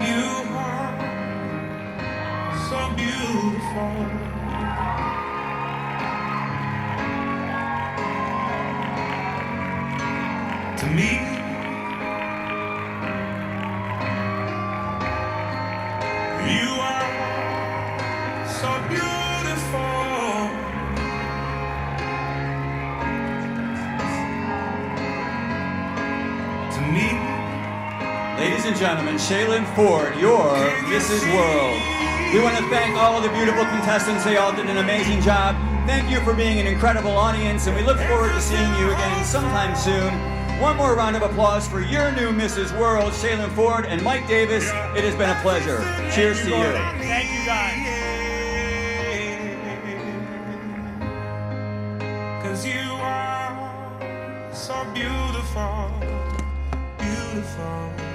You are so beautiful. me. You are so beautiful. To me. Ladies and gentlemen, Shaylin Ford, your Mrs. World. We want to thank all of the beautiful contestants. They all did an amazing job. Thank you for being an incredible audience, and we look forward to seeing you again sometime soon. One more round of applause for your new Mrs. World, Shaylin Ford and Mike Davis. It has been a pleasure. Cheers to you. Thank you, guys. 'Cause you are so beautiful, beautiful.